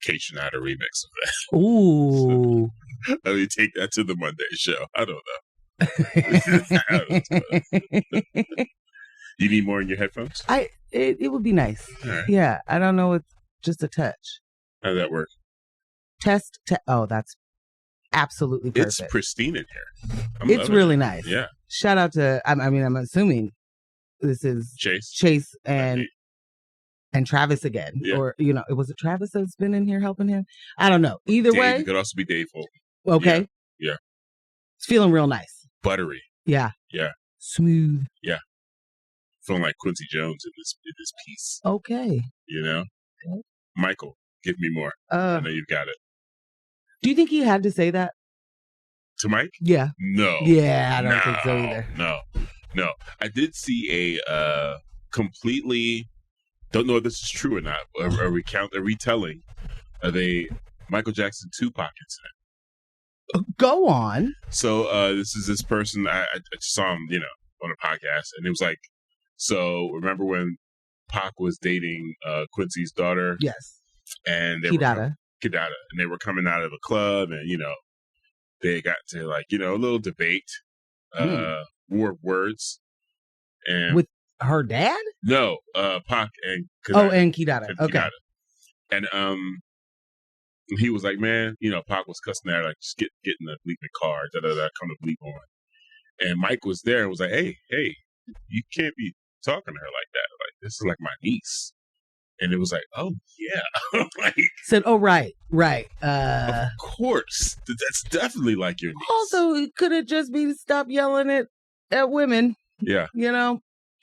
Cation had a remix of that. Ooh. So, I mean, take that to the Monday show. I don't know. You need more in your headphones? It would be nice. Right. Yeah. I don't know. It's just a touch. How does that work? Test. Oh, that's absolutely perfect. It's pristine in here. It's really nice. Yeah. Shout out to, I mean, I'm assuming this is Chase and Travis again. Yeah. Or, was it Travis that's been in here helping him? I don't know. Either way. It could also be Dave Holt. Okay. Yeah. It's feeling real nice. Buttery. Yeah. Yeah. Smooth. Yeah. Feeling like Quincy Jones in this piece. Okay. Okay. Michael, give me more. I know you've got it. Do you think he had to say that? To Mike? Yeah. No. Yeah, I don't think so either. No. I did see a completely, don't know if this is true or not, a retelling of a Michael Jackson Tupac incident. Go on. So this person, I just saw him, on a podcast, and it was like, so remember when Pac was dating Quincy's daughter? Yes. And Kidada. And they were coming out of the club, and they got to a little debate, war of words, and with her dad. No, Pac and Kidada. Oh, and Kidada. Okay. And he was like, man, Pac was cussing there, like, just get in the bleeping car, come to bleep on. And Mike was there and was like, hey, you can't be talking to her like that. Like, this is like my niece. And it was like, oh, yeah. Said, oh, right. Of course. That's definitely like your niece. Also, it could have just been stop yelling at women. Yeah.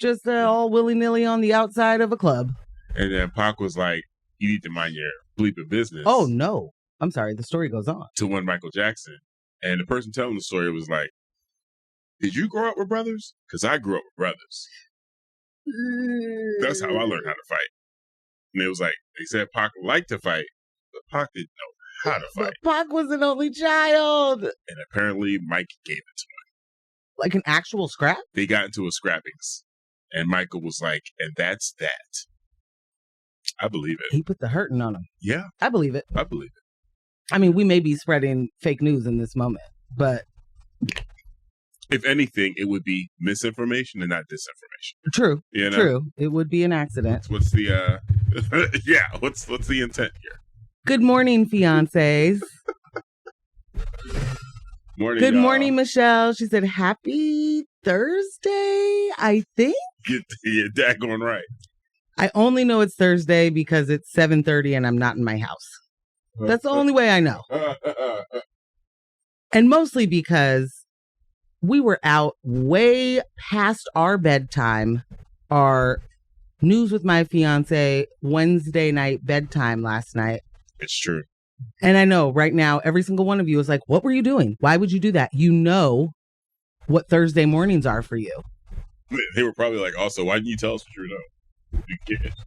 Just all willy-nilly on the outside of a club. And then Pac was like, you need to mind your bleeping business. Oh, no. I'm sorry. The story goes on. To one Michael Jackson. And the person telling the story was like, did you grow up with brothers? Because I grew up with brothers. That's how I learned how to fight. And it was like, they said Pac liked to fight, but Pac didn't know how to fight. But Pac was an only child. And apparently Mike gave it to him. Like an actual scrap? They got into a scrappings. And Michael was like, and that's that. I believe it. He put the hurting on him. Yeah. I believe it. I mean, we may be spreading fake news in this moment, but... If anything, it would be misinformation and not disinformation. True. True. It would be an accident. What's the what's the intent here? Good morning, fiancés. Morning. Good y'all. morning, Michelle. She said, happy Thursday, I think. You're daggone right. I only know it's Thursday because it's 7:30 and I'm not in my house. That's the only way I know. And mostly because we were out way past our bedtime, our News with My Fiancé Wednesday night bedtime last night. It's true. And I know right now, every single one of you is like, what were you doing? Why would you do that? You know what Thursday mornings are for you. They were probably like, also, why didn't you tell us what you were doing?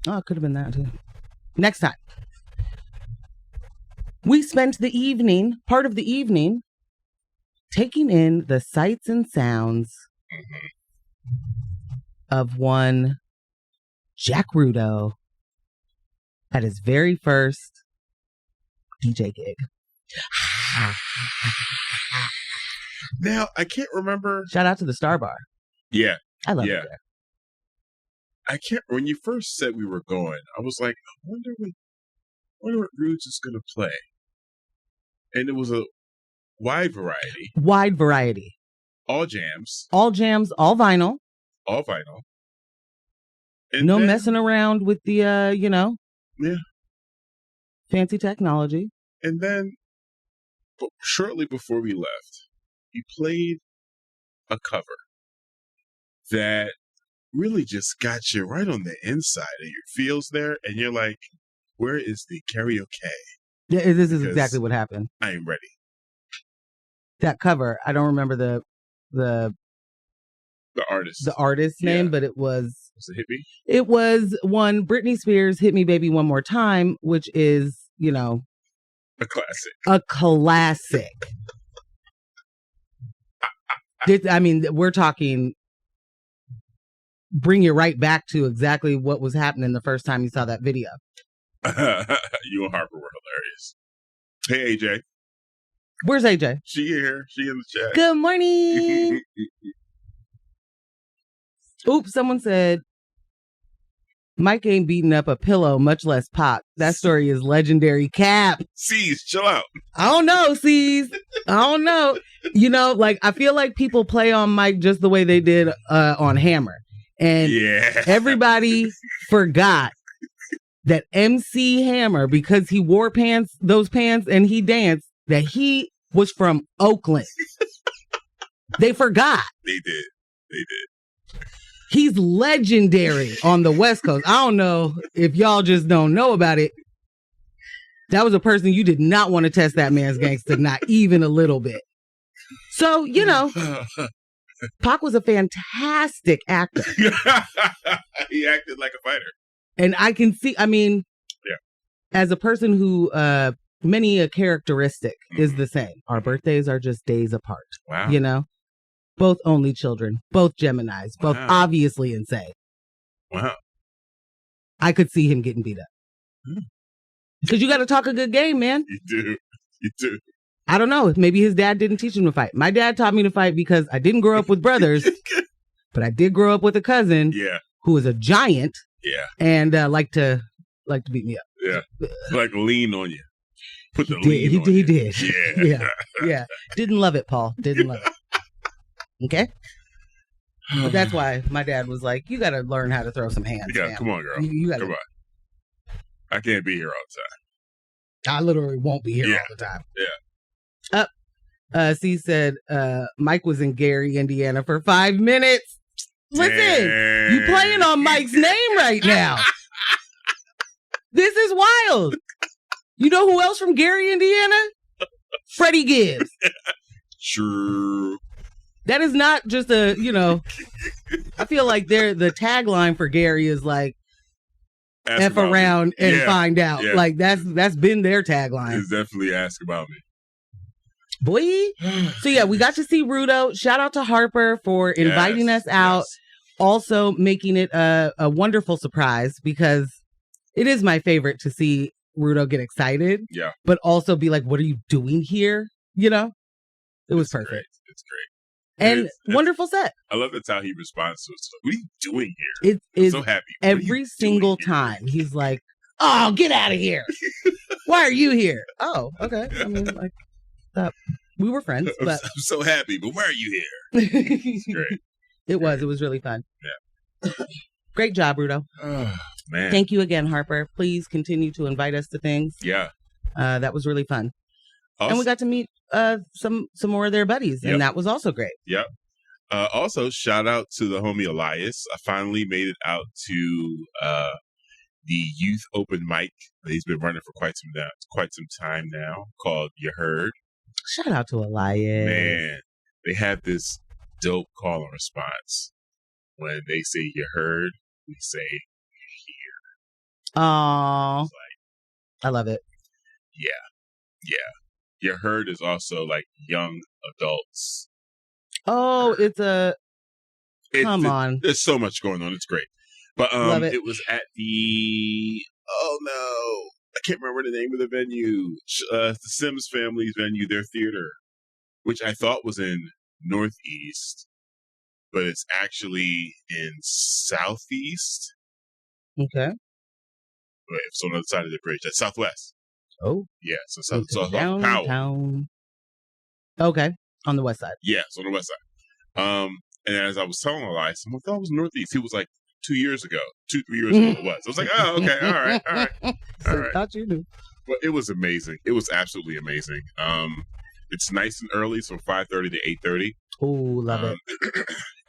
Oh, it could have been that too. Next time. We spent the evening, part of the evening, taking in the sights and sounds of one Jack Rudo at his very first DJ gig. Now, I can't remember. Shout out to the Star Bar. Yeah. I love it there. I can't, when you first said we were going, I was like, I wonder what Rude's is going to play. And it was a wide variety. All jams. All vinyl. And no messing around with the, Yeah. fancy technology. And then, shortly before we left, he played a cover that really just got you right on the inside of your feels there. And you're like, where is the karaoke? Yeah, this is exactly what happened. I am ready. That cover, I don't remember the artist's name, but it was... Was it Hit Me? It was one, Britney Spears' Hit Me Baby One More Time, which is, a classic. A classic. We're talking... Bring you right back to exactly what was happening the first time you saw that video. You and Harper were hilarious. Hey, AJ. Where's AJ? She here. She in the chat. Good morning. Oops, someone said Mike ain't beating up a pillow, much less Pac. That story is legendary. Cap. Caes, chill out. I don't know, Caes. I don't know. You know, like, I feel like people play on Mike just the way they did on Hammer. And everybody forgot that MC Hammer, because he wore those pants and he danced, that he was from Oakland. They forgot. They did. He's legendary on the West Coast. I don't know if y'all just don't know about it. That was a person you did not want to test that man's gangster, not even a little bit. So, you know, Pac was a fantastic actor. He acted like a fighter. And I can see, I mean, as a person who, many a characteristic is the same. Our birthdays are just days apart. Wow. You know? Both only children, both Geminis, both obviously insane. Wow. I could see him getting beat up. Because you got to talk a good game, man. You do. I don't know. Maybe his dad didn't teach him to fight. My dad taught me to fight because I didn't grow up with brothers, but I did grow up with a cousin who was a giant and liked to beat me up. Yeah. Like lean on you. Put the lean on you. He did. Yeah. Yeah. Didn't love it, Paul. Didn't love it. Okay? But that's why my dad was like, you got to learn how to throw some hands. Yeah, man. Come on, girl. You gotta, come on. I can't be here all the time. I literally won't be here all the time. Yeah. C said Mike was in Gary, Indiana for 5 minutes. Listen, you playing on Mike's name right now. This is wild. You know who else from Gary, Indiana? Freddie Gibbs. True. That is not just a, you know, I feel like the tagline for Gary is like, F around and find out. Yeah. Like that's been their tagline. It's definitely ask about me. Boy. So yeah, we got to see Rudo. Shout out to Harper for inviting us out. Also making it a wonderful surprise, because it is my favorite to see Rudo get excited. Yeah. But also be like, what are you doing here? You know? It was perfect. Great. It's great. And wonderful set. I love that's how he responds to it. So, what are you doing here? I'm so happy. Every single time he's like, oh, get out of here. Why are you here? Oh, okay. I mean, like, we were friends. But I'm so happy, but why are you here? It's great. It was really fun. Yeah. Great job, Rudo. Oh, man. Thank you again, Harper. Please continue to invite us to things. Yeah. That was really fun. Also, and we got to meet some more of their buddies, and that was also great. Yep. Also, shout out to the homie Elias. I finally made it out to the youth open mic that he's been running for quite some time now, called You Heard. Shout out to Elias. Man, they have this dope call and response. When they say you heard, we say you're here. Aww. I love it. Yeah. You heard is also like young adults. Oh, come on. There's so much going on. It's great. But love it. It was at the, I can't remember the name of the venue. The Sims family's venue, their theater, which I thought was in Northeast, but it's actually in Southeast. Okay. It's on the other side of the bridge. That's Southwest. Oh. Yeah, so downtown. Okay, on the west side. Yeah, it's on the west side. And as I was telling Elias, I thought it was Northeast. He was like 3 years ago it was. I was like, oh, okay, all right. I thought you knew. But it was amazing. It was absolutely amazing. It's nice and early, so 5:30 to 8:30. Oh, love it.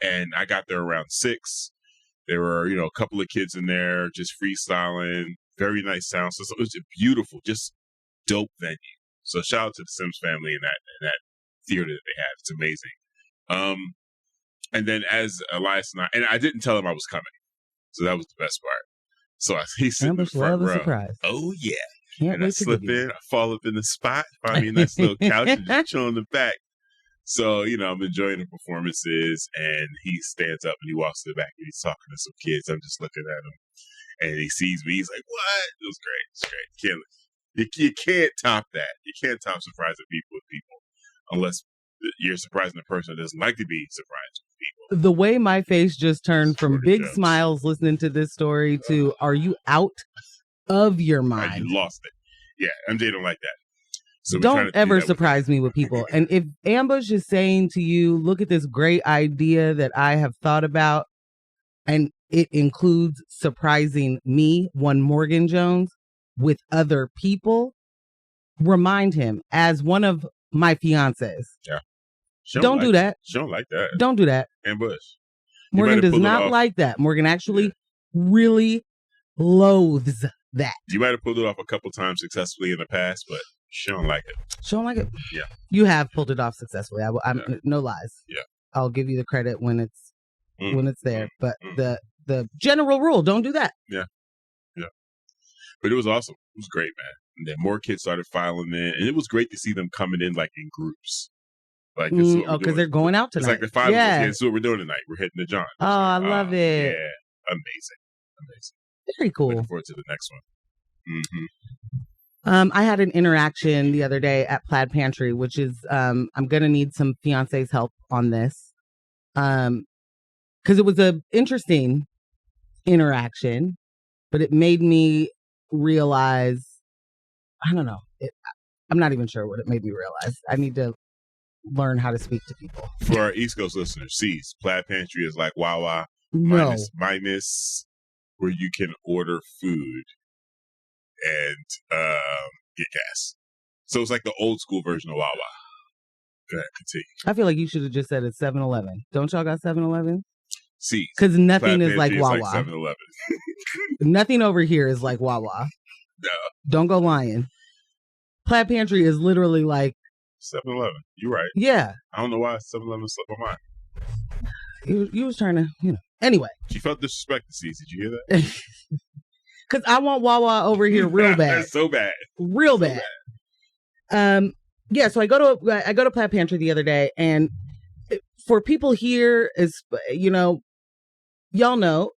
And I got there around 6. There were, a couple of kids in there just freestyling. Very nice sound system. It was a beautiful, just dope venue. So shout out to the Sims family and that theater that they have. It's amazing. And then as Elias and I didn't tell him I was coming, so that was the best part. So he's sitting in the front row. Surprise. Oh yeah. Can't and I slip in, I fall up in the spot, find me a nice little couch and just chill in the back. So, I'm enjoying the performances, and he stands up and he walks to the back and he's talking to some kids. I'm just looking at him. And he sees me. He's like, "What?" It was great. It's great. You can't top that. You can't top surprising people with people unless you're surprising the person that doesn't like to be surprised with people. The way my face just turned from big jokes. smiles listening to this story to "Are you out of your mind?" You lost it. Yeah, MJ don't like that. So don't ever surprise me with people. And if Ambush is saying to you, "Look at this great idea that I have thought about," and it includes surprising me, one Morgan Jones, with other people, remind him as one of my fiancés. Yeah. Don't do that. She don't like that. Don't do that. Ambush. Morgan does not like that. Morgan actually really loathes that. You might have pulled it off a couple times successfully in the past, but she don't like it. She don't like it? Yeah. You have pulled it off successfully. I'm no lies. Yeah. I'll give you the credit when it's there. But the general rule, don't do that. Yeah. Yeah. But it was awesome. It was great, man. And then more kids started filing in, and it was great to see them coming in like in groups. Like because they're going out tonight. It's like the five of us. Yeah, this is what we're doing tonight. We're hitting the John. Oh, I love it. Yeah, amazing. Very cool. Looking forward to the next one. I had an interaction the other day at Plaid Pantry, which is I'm gonna need some fiancé's help on this, because it was a interesting interaction, but it made me realize, I don't know, I'm not even sure what it made me realize. I need to learn how to speak to people. For our East Coast listeners, Caes, Plaid Pantry is like Wawa minus where you can order food and get gas. So it's like the old school version of Wawa. Go ahead, continue. I feel like you should have just said it's 7-Eleven. Don't y'all got 7-Eleven? See, because nothing is like Wawa. Like 7-Eleven. Nothing over here is like Wawa. No. Don't go lying. Plaid Pantry is literally like 7-Eleven. You're right. Yeah. I don't know why 7-Eleven slipped my mind. You was trying to, Anyway. She felt disrespected, Caes. Did you hear that? Because I want Wawa over here real bad. That's so bad. Real bad. Yeah, so I go to Plaid Pantry the other day, and for people here, is y'all know,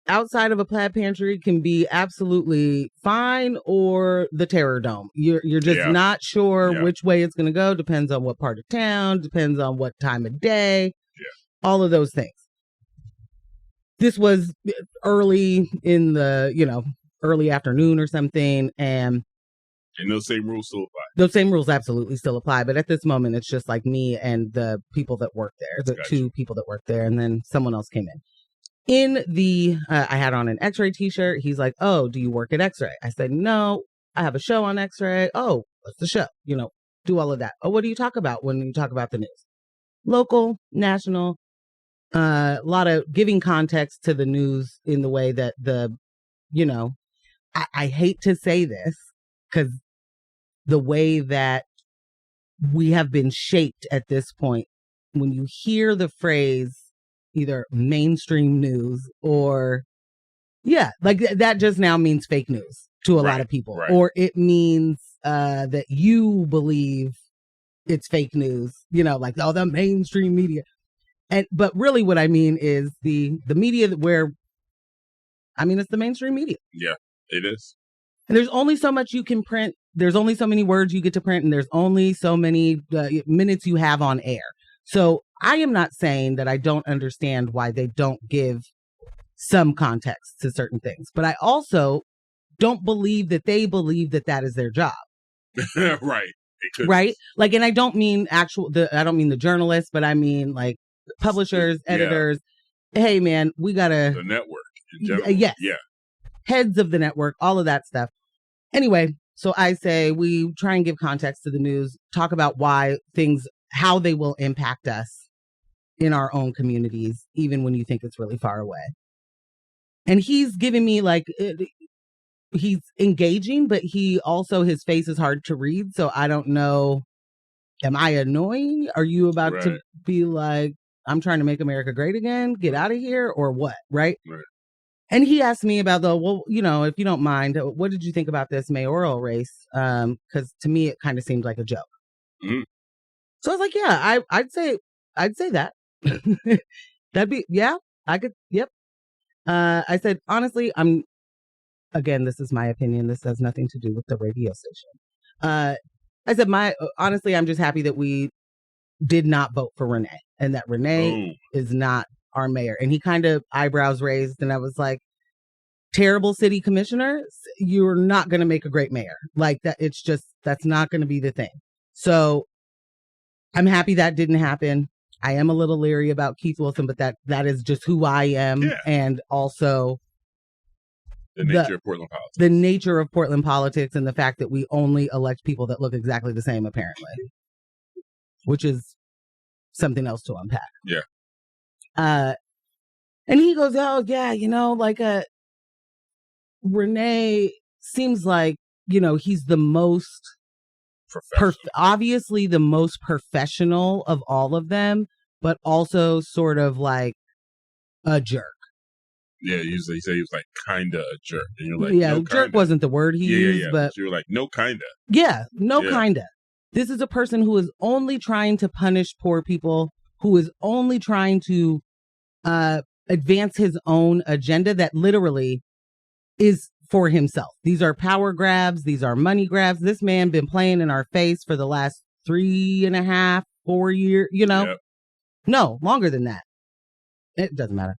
outside of a Plaid Pantry can be absolutely fine or the Terror Dome. You're just not sure which way it's going to go. Depends on what part of town. Depends on what time of day. Yeah. All of those things. This was early in the, early afternoon or something. And those same rules still apply. Those same rules absolutely still apply. But at this moment, it's just like me and the people that work there, the two people that work there. And then someone else came in. I had on an X-ray t-shirt. He's like, "Oh, do you work at X-ray?" I said, "No, I have a show on X-ray." "Oh, what's the show?" Do all of that. "Oh, what do you talk about when you talk about the news?" Local, national, a lot of giving context to the news in the way that I hate to say this because the way that we have been shaped at this point, when you hear the phrase either mainstream news or like that just now means fake news to a lot of people, or it means that you believe it's fake news, like the mainstream media. But really what I mean is the media it's the mainstream media. Yeah, it is. And there's only so much you can print. There's only so many words you get to print, and there's only so many minutes you have on air. So I am not saying that I don't understand why they don't give some context to certain things, but I also don't believe that they believe that that is their job. Right. Right. Like, and I don't mean I don't mean the journalists, but I mean like publishers, editors. Hey man, we gotta the network in general. Yes. Yeah. Heads of the network, all of that stuff. Anyway, so I say we try and give context to the news, talk about how they will impact us in our own communities, even when you think it's really far away. And he's giving me he's engaging, but his face is hard to read. So I don't know. Am I annoying? Are you about to be like, I'm trying to make America great again? Get out of here or what? Right. And he asked me about if you don't mind, what did you think about this mayoral race? Because to me, it kind of seemed like a joke. Mm-hmm. So I was like, yeah, I'd say that. That'd be, I could, yep. I said, honestly, again, this is my opinion. This has nothing to do with the radio station. I said, honestly, I'm just happy that we did not vote for Renee and that Renee is not our mayor. And he kind of eyebrows raised. And I was like, terrible city commissioner, you're not going to make a great mayor. Like that. It's just, that's not going to be the thing. So I'm happy that didn't happen. I am a little leery about Keith Wilson, but that is just who I am. Yeah. And also the nature of Portland politics. The nature of Portland politics and the fact that we only elect people that look exactly the same, apparently. Which is something else to unpack. Yeah. And he goes, oh, yeah, like Renee seems like, he's the most obviously the most professional of all of them, but also sort of like a jerk. Yeah, he said he was like kind of a jerk. And you're like, yeah, no, jerk kinda. wasn't the word he used, but you were like, no, kind of. Yeah, no, kind of. This is a person who is only trying to punish poor people, who is only trying to advance his own agenda that literally is for himself. These are power grabs. These are money grabs. This man been playing in our face for the last 3.5, 4 years, Yep. No, longer than that. It doesn't matter.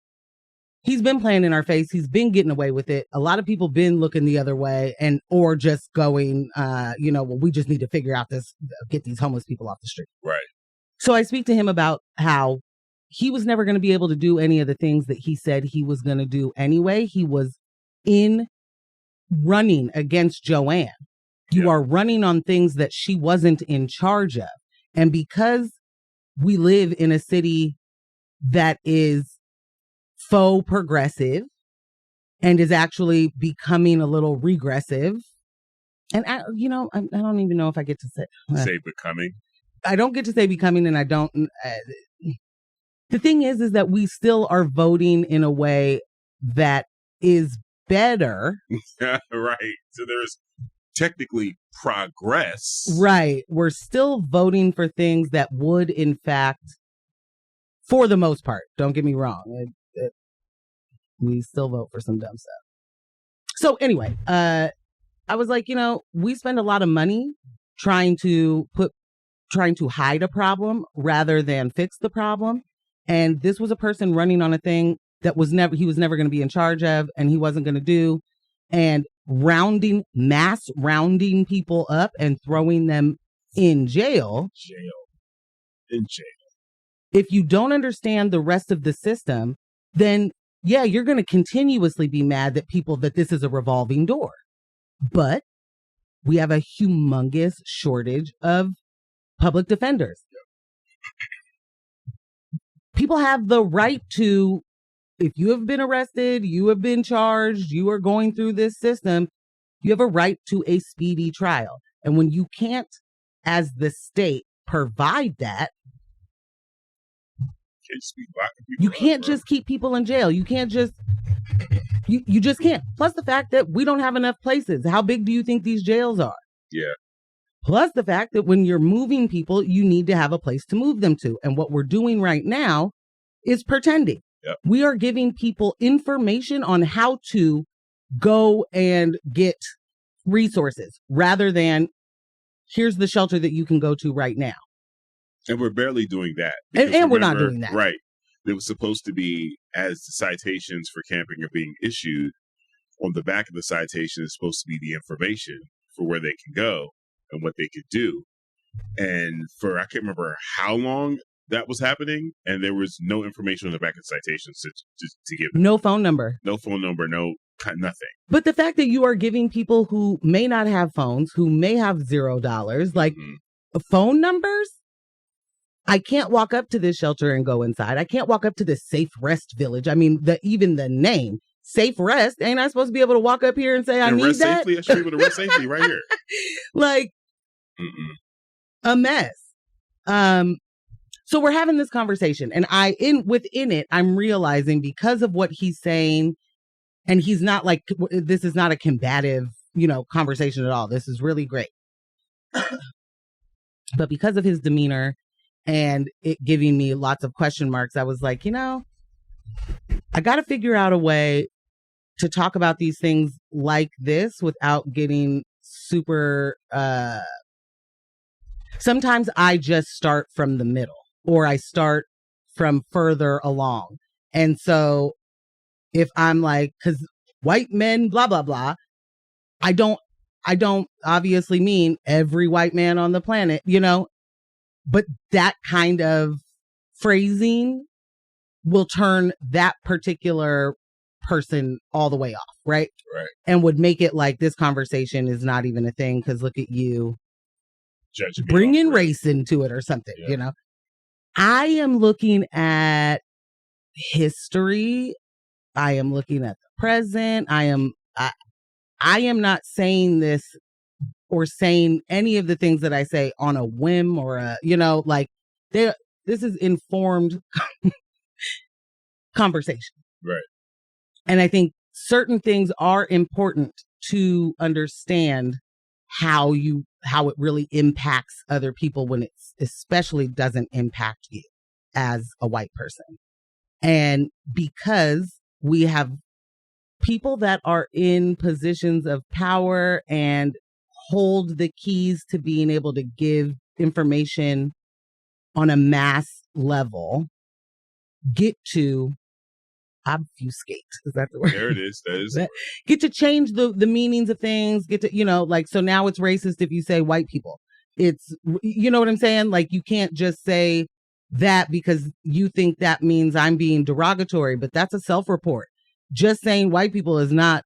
He's been playing in our face. He's been getting away with it. A lot of people been looking the other way or just going, well, we just need to figure out get these homeless people off the street. Right. So I speak to him about how he was never going to be able to do any of the things that he said he was going to do anyway. He was running against Joanne. You are running on things that she wasn't in charge of. And because we live in a city that is faux progressive and is actually becoming a little regressive. And I don't even know if I get to say becoming. I don't get to say becoming, and I don't. The thing is that we still are voting in a way that is better. Right. So there's technically progress. Right. We're still voting for things that would, in fact, for the most part, don't get me wrong, we still vote for some dumb stuff. So anyway, I was like, we spend a lot of money trying to hide a problem rather than fix the problem. And this was a person running on a thing that he was never going to be in charge of, and he wasn't going to do, and mass rounding people up and throwing them in jail. In jail. If you don't understand the rest of the system, then yeah, you're going to continuously be mad that this is a revolving door. But we have a humongous shortage of public defenders. People have the right to, if you have been arrested, you have been charged, you are going through this system, you have a right to a speedy trial. And when you can't, as the state, provide that, you can't just keep people in jail. You can't just, you just can't. Plus the fact that we don't have enough places. How big do you think these jails are? Yeah. Plus the fact that when you're moving people, you need to have a place to move them to. And what we're doing right now is pretending. Yep. We are giving people information on how to go and get resources rather than here's the shelter that you can go to right now. And we're barely doing that. And we're not doing that. Right. It was supposed to be, as the citations for camping are being issued, on the back of the citation is supposed to be the information for where they can go and what they could do. And for, I can't remember how long that was happening, and there was no information on the back of the citations to give them. No phone number. No phone number, nothing. But the fact that you are giving people who may not have phones, who may have $0, like phone numbers, I can't walk up to this shelter and go inside. I can't walk up to this Safe Rest Village. I mean, even the name, Safe Rest, ain't I supposed to be able to walk up here and say, I need rest that? Safely? I should be able to rest safely right here. Like, a mess. So we're having this conversation, and within it, I'm realizing because of what he's saying, and he's not like, this is not a combative, conversation at all. This is really great. But because of his demeanor and it giving me lots of question marks, I was like, I got to figure out a way to talk about these things like this without getting super, sometimes I just start from the middle or I start from further along. And so if I'm like, cause white men, blah, blah, blah, I don't obviously mean every white man on the planet, but that kind of phrasing will turn that particular person all the way off, right? Right. And would make it like this conversation is not even a thing because look at you bringing race into it or something, I am looking at history. I am looking at the present. I am not saying this or saying any of the things that I say on a whim or this is informed conversation. Right. And I think certain things are important to understand how it really impacts other people when it especially doesn't impact you as a white person. And because we have people that are in positions of power and hold the keys to being able to give information on a mass level, get to obfuscate. Is that the word? There it is. That is. Get to change the meanings of things. Get to, so now it's racist if you say white people. It's, you know what I'm saying? Like, you can't just say that because you think that means I'm being derogatory, but that's a self-report. Just saying white people is not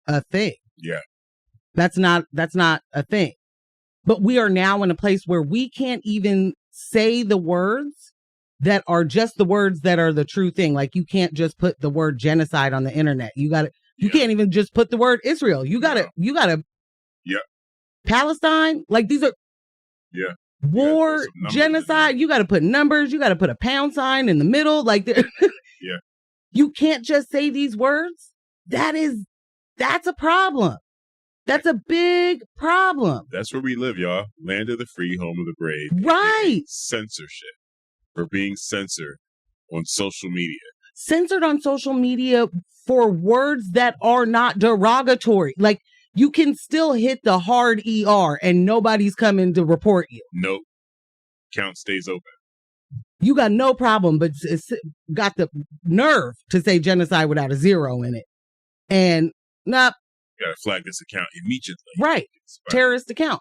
a thing. Yeah. That's not a thing. But we are now in a place where we can't even say the words that are just the words that are the true thing. Like, you can't just put the word genocide on the internet. You can't even just put the word Israel. You gotta yeah. Palestine. Like, these are war, genocide. You gotta put numbers. You gotta put a pound sign in the middle. Like, yeah. You can't just say these words. That's a problem. That's a big problem. That's where we live, y'all. Land of the free, home of the brave. Right. Censorship. For being censored on social media. Censored on social media for words that are not derogatory. Like, you can still hit the hard ER and nobody's coming to report you. Nope. Count stays open. You got no problem, but it's got the nerve to say genocide without a zero in it. And nope. You gotta flag this account immediately. Right. Terrorist account.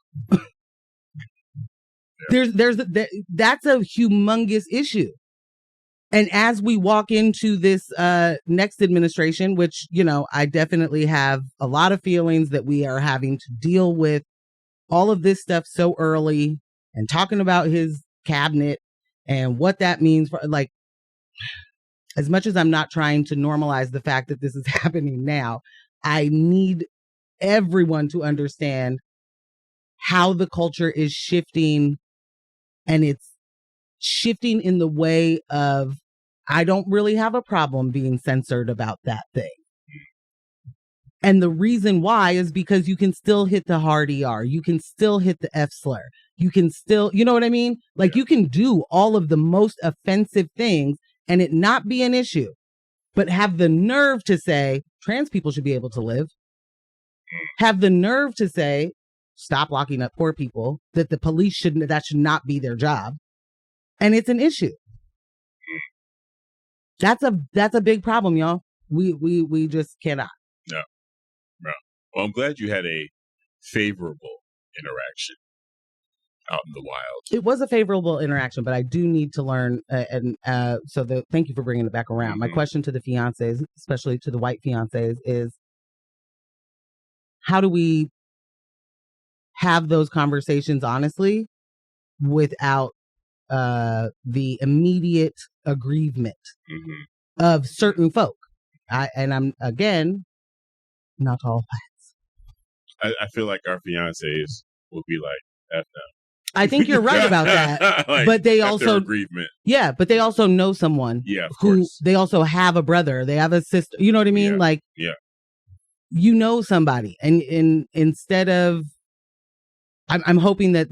That's a humongous issue. And as we walk into this next administration, which, I definitely have a lot of feelings that we are having to deal with all of this stuff so early and talking about his cabinet and what that means for, like, as much as I'm not trying to normalize the fact that this is happening now, I need everyone to understand how the culture is shifting. And it's shifting in the way of, I don't really have a problem being censored about that thing. And the reason why is because you can still hit the hard ER. You can still hit the F slur. You can still, you know what I mean? Like, you can do all of the most offensive things and it not be an issue, but have the nerve to say trans people should be able to live. Have the nerve to say, stop locking up poor people, that the police should not be their job. And it's an issue. That's a big problem, y'all. We just cannot. No. Well, I'm glad you had a favorable interaction out in the wild. It was a favorable interaction, but I do need to learn. Thank you for bringing it back around. Mm-hmm. My question to the fiancés, especially to the white fiancés, is how do we have those conversations honestly without the immediate aggrievement of certain folk? I'm again not all whites. I feel like our fiancés will be like, F them. I think you're right about that. Like, but they also aggrievement. Yeah, but they also know someone. Yeah, of who course. They also have a brother. They have a sister. You know what I mean? You know somebody, and instead of, I'm hoping that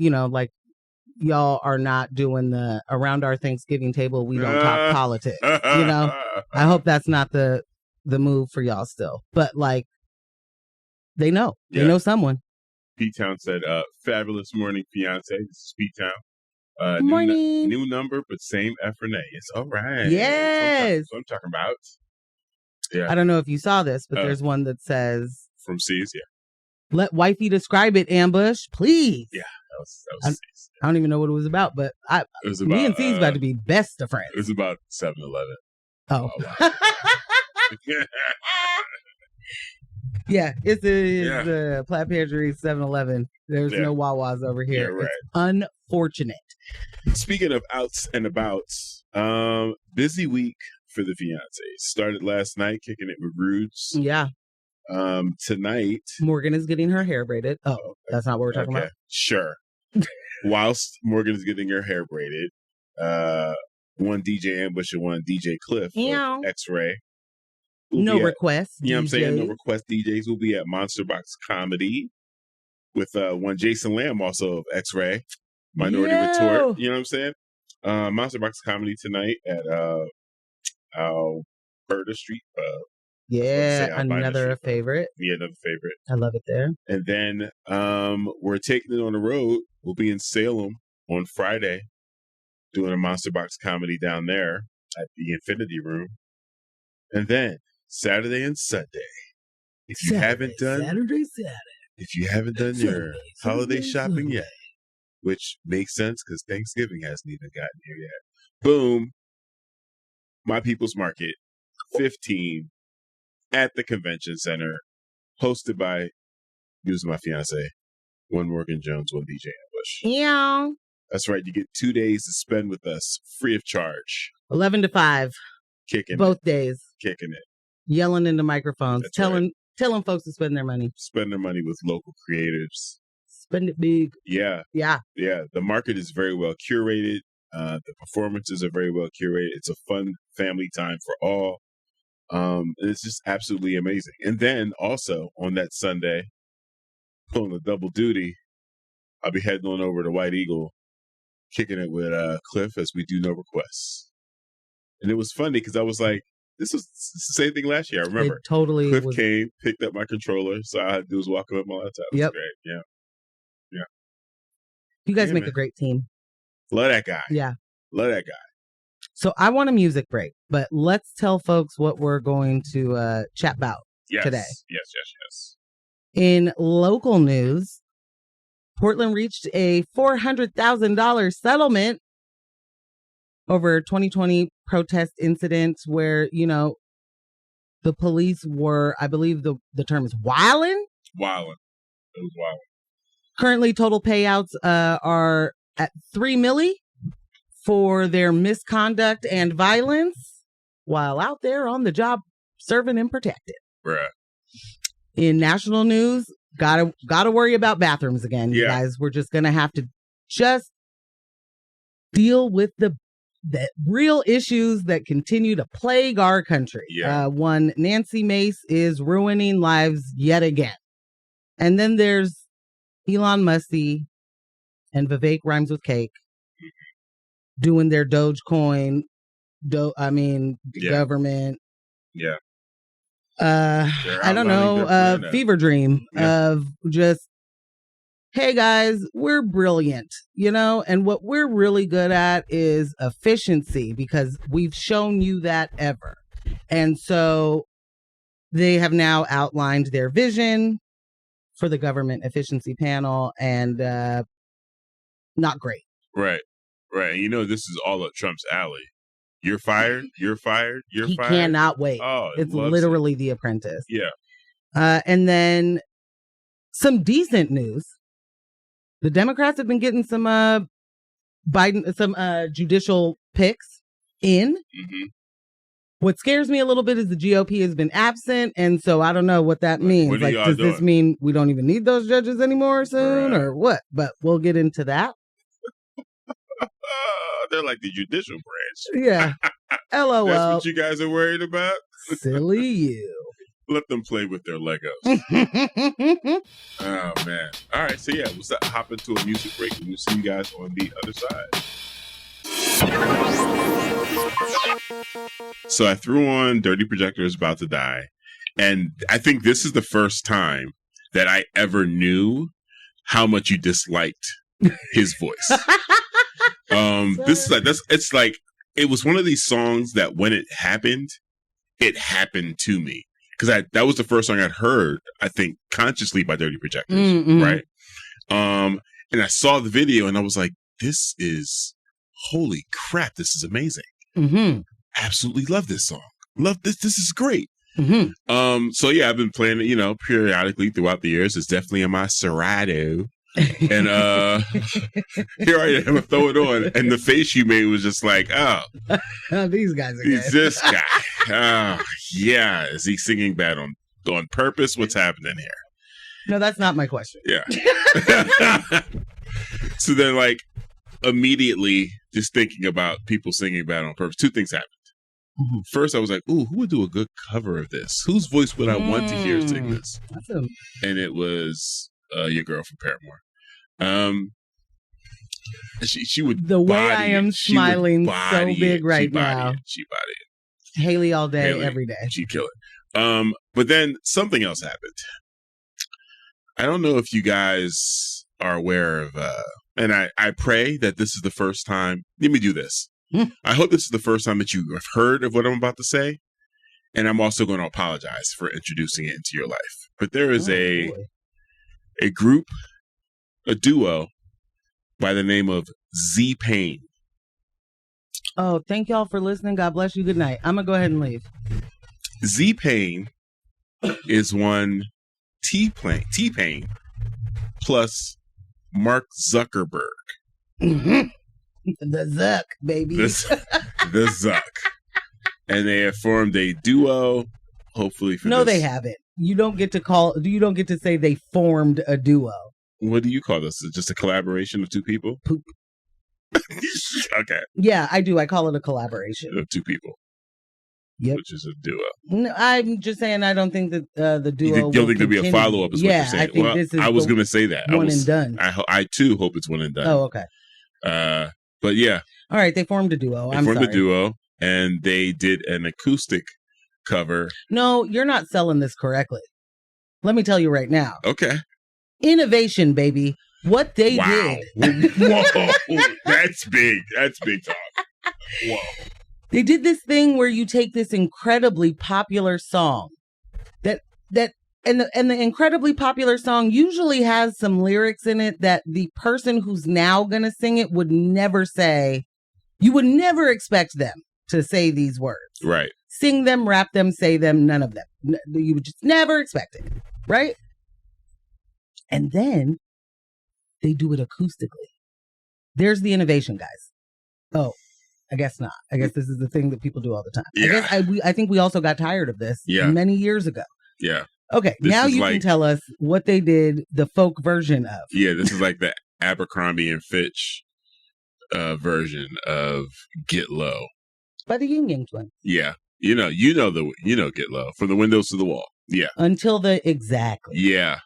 y'all are not doing the around our Thanksgiving table, we don't talk politics. You know, I hope that's not the move for y'all still. But like, they know. They know someone. P-Town said, fabulous morning, fiance. This is P-Town. Good morning. New number, but same F Renee. It's all right. Yes. That's what I'm talking about. Yeah. I don't know if you saw this, but there's one that says from Caes, yeah. Let wifey describe it, Ambush, please. Yeah, that was Caes. I don't even know what it was about, but me and Caes about to be best of friends. It was about 7-Eleven. Oh. Wow. Yeah, it's a Plaid Pantry 7-Eleven. There's no Wawas over here. Yeah, right. It's unfortunate. Speaking of outs and abouts, busy week for the fiance. Started last night kicking it with Rudes. Yeah. Tonight, Morgan is getting her hair braided. Oh, okay. That's not what we're talking about? Sure. Whilst Morgan is getting her hair braided, one DJ Ambush and one DJ Cliff of X-Ray. No requests. You know what I'm saying? No request DJs will be at Monster Box Comedy with one Jason Lamb, also of X-Ray. Minority Retort. You know what I'm saying? Monster Box Comedy tonight at Alberta Street. Another favorite. Yeah, another favorite. I love it there. And then we're taking it on the road. We'll be in Salem on Friday doing a Monster Box Comedy down there at the Infinity Room. And then Saturday and Sunday. If you haven't done your holiday shopping yet, which makes sense because Thanksgiving hasn't even gotten here yet. Boom. My People's Market 15 at the Convention Center, hosted by My Fiancé, one Morgan Jones, one DJ Ambush. Yeah. That's right. You get 2 days to spend with us free of charge. 11 to 5. Kicking both days. Kicking it. Yelling into microphones. Telling folks to spend their money. Spend their money with local creatives. Spend it big. Yeah. Yeah. Yeah. The market is very well curated. The performances are very well curated. It's a fun family time for all. It's just absolutely amazing. And then also on that Sunday, pulling a double duty, I'll be heading on over to White Eagle, kicking it with Cliff as we do No Requests. And it was funny because I was like, this is the same thing last year. I remember. It totally Cliff came, picked up my controller, so all I had to do was walk up my laptop. It was great. Yeah. Yeah. You guys make a great team. Love that guy. Yeah. Love that guy. So I want a music break, but let's tell folks what we're going to chat about today. Yes. In local news, Portland reached a $400,000 settlement over 2020 protest incidents where, the police were, I believe the term is wilding. Wilding. It was wilding. Currently, total payouts are at $3 million for their misconduct and violence while out there on the job serving and protected. Bruh. In national news, gotta worry about bathrooms again, you guys. We're just gonna have to just deal with the real issues that continue to plague our country. One, Nancy Mace is ruining lives yet again. And then there's Elon Musk and Vivek rhymes with cake doing their Dogecoin, government. Yeah. I don't know, fever dream of just, hey guys, we're brilliant, and what we're really good at is efficiency because we've shown you that ever. And so they have now outlined their vision for the government efficiency panel and not great. Right. And this is all up Trump's alley. You're fired. You're fired. You're fired. He cannot wait. Oh, it's literally The Apprentice. Yeah. And then some decent news. The Democrats have been getting some judicial picks in. Mm-hmm. What scares me a little bit is the GOP has been absent, and so I don't know what that means. What does this mean we don't even need those judges anymore soon, or what? But we'll get into that. They're like the judicial branch. Yeah. LOL. That's what you guys are worried about? Silly you. Let them play with their Legos. Oh man! All right, so yeah, we'll hop into a music break, and we'll see you guys on the other side. So I threw on "Dirty Projectors" "About to Die," and I think this is the first time that I ever knew how much you disliked his voice. This is like it's like it was one of these songs that when it happened to me. Because that was the first song I'd heard, I think, consciously by Dirty Projectors, right? And I saw the video and I was like, this is, holy crap, this is amazing. Absolutely love this song. Love this. This is great. So yeah, I've been playing it, periodically throughout the years. It's definitely in my Serato. And here I am, throw it on, and the face you made was just like, oh, these guys are good. This guy. Oh, yeah. Is he singing bad on purpose? What's happening here? No, that's not my question. Yeah. So then, like, immediately, just thinking about people singing bad on purpose, two things happened. First, I was like, ooh, who would do a good cover of this? Whose voice would I want to hear sing this? And it was your girl from Paramore. She would the way I am smiling so big right now. She bodied it. Haley all day, every day. She'd kill it. But then something else happened. I don't know if you guys are aware of, and I pray that this is the first time. Let me do this. I hope this is the first time that you have heard of what I'm about to say. And I'm also going to apologize for introducing it into your life. But there is a group, a duo by the name of Z-Pain. Oh, thank y'all for listening. God bless you. Good night. I'm going to go ahead and leave. Z-Pain is one T-Pain plus Mark Zuckerberg. The Zuck, baby. The Zuck. And they have formed a duo, hopefully for No, they haven't. You don't get to say they formed a duo. What do you call this? Just a collaboration of two people? Poop. Okay. Yeah, I do. I call it a collaboration. Of two people. Yep. Which is a duo. No, I'm just saying I don't think that the duo You don't think there'll be a follow-up is what you're saying. I think this is I was going to say that. One and done. I too hope it's one and done. Oh, okay. But yeah. All right, they formed a duo. They formed a duo, and they did an acoustic cover. No, you're not selling this correctly. Let me tell you right now. Okay. Innovation, baby. What they did. Whoa. That's big. That's big talk. Whoa. They did this thing where you take this incredibly popular song and the incredibly popular song usually has some lyrics in it that the person who's now going to sing it would never say. You would never expect them to say these words. Right. Sing them, rap them, say them, none of them. You would just never expect it. Right? And then they do it acoustically. There's the innovation, guys. Oh, I guess not. I guess this is the thing that people do all the time. Yeah. I think we also got tired of this many years ago. Yeah. Okay, now you can tell us what they did the folk version of. Yeah, this is like the Abercrombie and Fitch version of Get Low. By the Ying Yang Twins. Yeah. You know Get Low. From the windows to the wall. Yeah. Exactly. Yeah.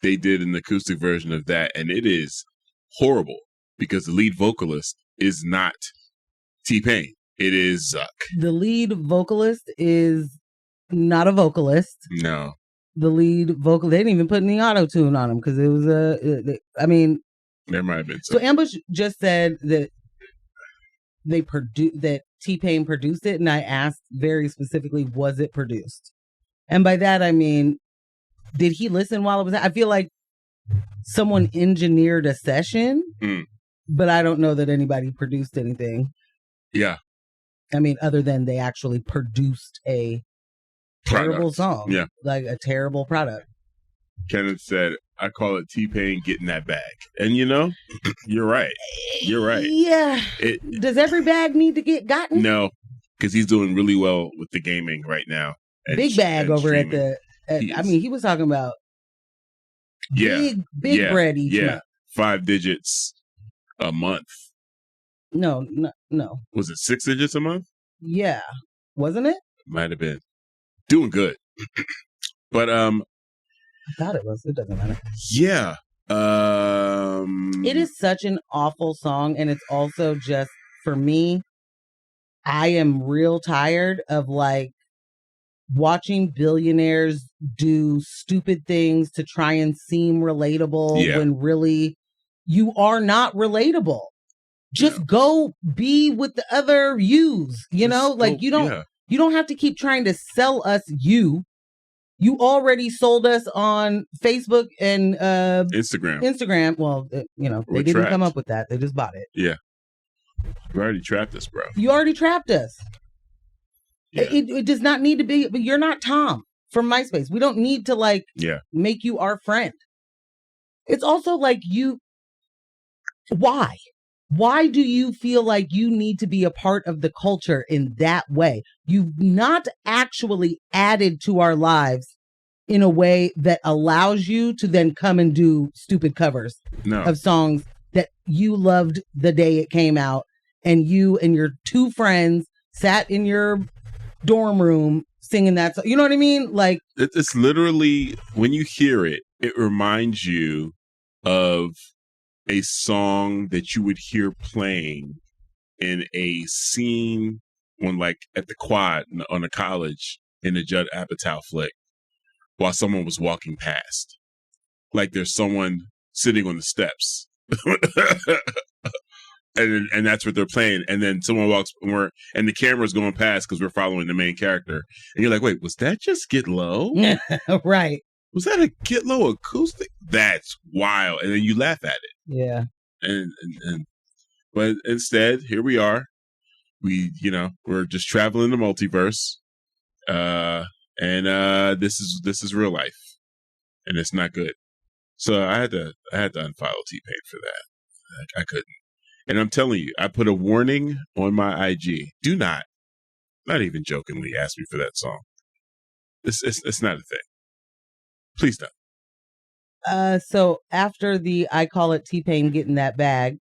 They did an acoustic version of that, and it is horrible because the lead vocalist is not T-Pain. It is Zuck. The lead vocalist is not a vocalist. No. The lead vocal, they didn't even put any auto-tune on him because it was there might have been some. So Ambush just said that that T-Pain produced it, and I asked very specifically, was it produced? And by that I mean, did he listen while it was? I feel like someone engineered a session, but I don't know that anybody produced anything. Yeah. I mean, other than they actually produced a terrible song. Yeah. Like a terrible product. Kenneth said, I call it T-Pain getting that bag. And you're right. You're right. Yeah. Does every bag need to get gotten? No, because he's doing really well with the gaming right now. Big bag over streaming. He was talking about big bread each month. 5 digits a month. No. Was it 6 digits a month? Yeah. Wasn't it? Might have been. Doing good. But I thought it was. It doesn't matter. Yeah. It is such an awful song, and it's also just, for me, I am real tired of like watching billionaires do stupid things to try and seem relatable when really you are not relatable. Just go be with the other yous, you know? Like you don't have to keep trying to sell us you. You already sold us on Facebook and Instagram. Well, they didn't come up with that. They just bought it. Yeah. You already trapped us, bro. You already trapped us. Yeah. It does not need to be, but you're not Tom from MySpace. We don't need to make you our friend. It's also like why? Why do you feel like you need to be a part of the culture in that way? You've not actually added to our lives in a way that allows you to then come and do stupid covers of songs that you loved the day it came out, and you and your two friends sat in your dorm room singing that song. You know what I mean? Like, it's literally, when you hear it, it reminds you of a song that you would hear playing in a scene on at the quad on a college in a Judd Apatow flick while someone was walking past. Like there's someone sitting on the steps. and that's what they're playing. And then someone walks and the camera's going past because we're following the main character. And you're like, wait, was that just Get Low? Right. Was that a Get Low acoustic? That's wild. And then you laugh at it. Yeah. But instead, here we are. We're just traveling the multiverse. And this is real life. And it's not good. So I had to unfollow T-Pain for that. I couldn't. And I'm telling you, I put a warning on my IG. Do not even jokingly ask me for that song. It's not a thing. Please don't. So after I call it T-Pain getting that bag,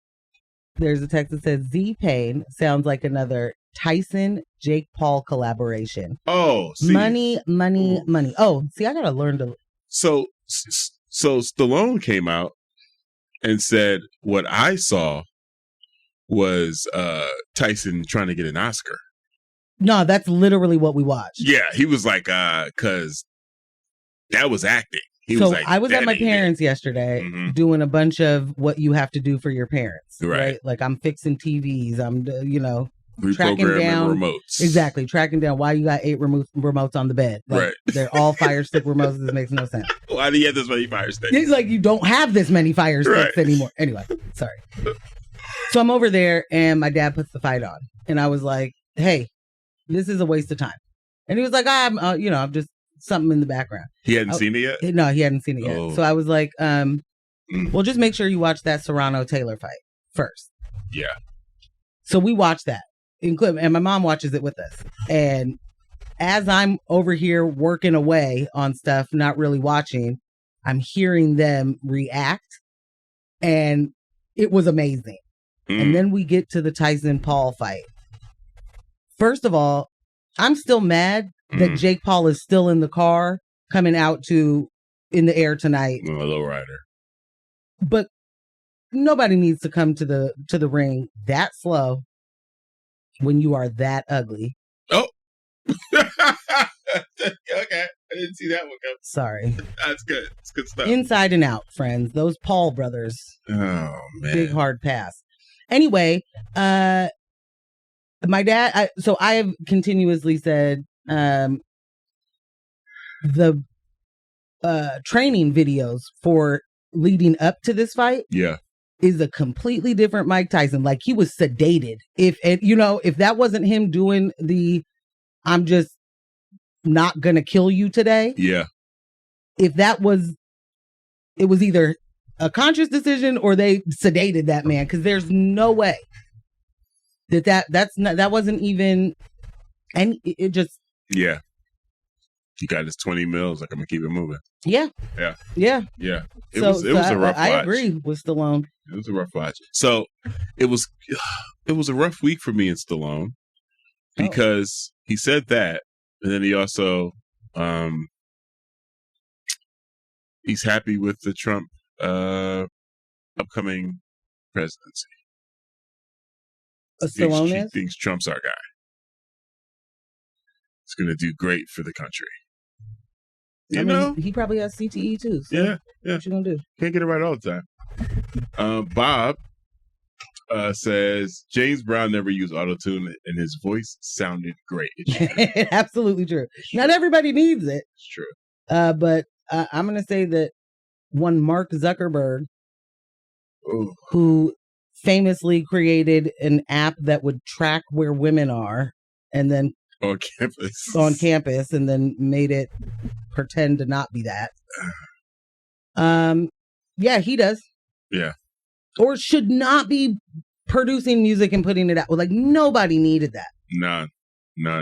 there's a text that says Z-Pain sounds like another Tyson Jake Paul collaboration. Oh, see. Money. Oh, see, I gotta learn to. So Stallone came out and said what I saw was Tyson trying to get an Oscar. No, that's literally what we watched. Yeah, he was like, because that was acting. I was at my parents' yesterday doing a bunch of what you have to do for your parents. Right? Like I'm fixing TVs. I'm, tracking down remotes. Exactly. Tracking down why you got 8 remotes on the bed. Like, right. They're all Fire Stick remotes. This makes no sense. Why do you have this many Fire Sticks? It's like you don't have this many Fire Sticks anymore. Anyway, sorry. So I'm over there and my dad puts the fight on. And I was like, hey, this is a waste of time. And he was like, I'm just something in the background. He hadn't seen it yet? No, he hadn't seen it yet. So I was like, well, just make sure you watch that Serrano-Taylor fight first. Yeah. So we watched that. And my mom watches it with us. And as I'm over here working away on stuff, not really watching, I'm hearing them react. And it was amazing. And then we get to the Tyson Paul fight. First of all, I'm still mad that Jake Paul is still in the car coming out to In the Air Tonight. A lowrider. But nobody needs to come to the ring that slow when you are that ugly. Oh. Okay. I didn't see that one come. Sorry. That's good. It's good stuff. Inside and out, friends. Those Paul brothers. Oh, man. Big hard pass. Anyway, my dad, I have continuously said the training videos for leading up to this fight is a completely different Mike Tyson. Like he was sedated. If that wasn't him doing I'm just not gonna kill you today. Yeah. If that was, it was either a conscious decision or they sedated that man, because there's no way that wasn't even, and it just. Yeah. He got his 20 mils. Like, I'm gonna keep it moving. Yeah. Yeah. Yeah. Yeah. It was a rough watch. I agree with Stallone. It was a rough watch. So it was a rough week for me and Stallone because he said that, and then he also he's happy with the Trump upcoming presidency. He thinks Trump's our guy. It's going to do great for the country. You know? He probably has CTE too. So yeah. What you going to do? Can't get it right all the time. Bob says, James Brown never used autotune and his voice sounded great. It's true. Absolutely true. Not everybody needs it. It's true. But I'm going to say that one Mark Zuckerberg, who famously created an app that would track where women are and then on campus and then made it pretend to not be that. Yeah, he does. Yeah. Or should not be producing music and putting it out. Like, nobody needed that. None.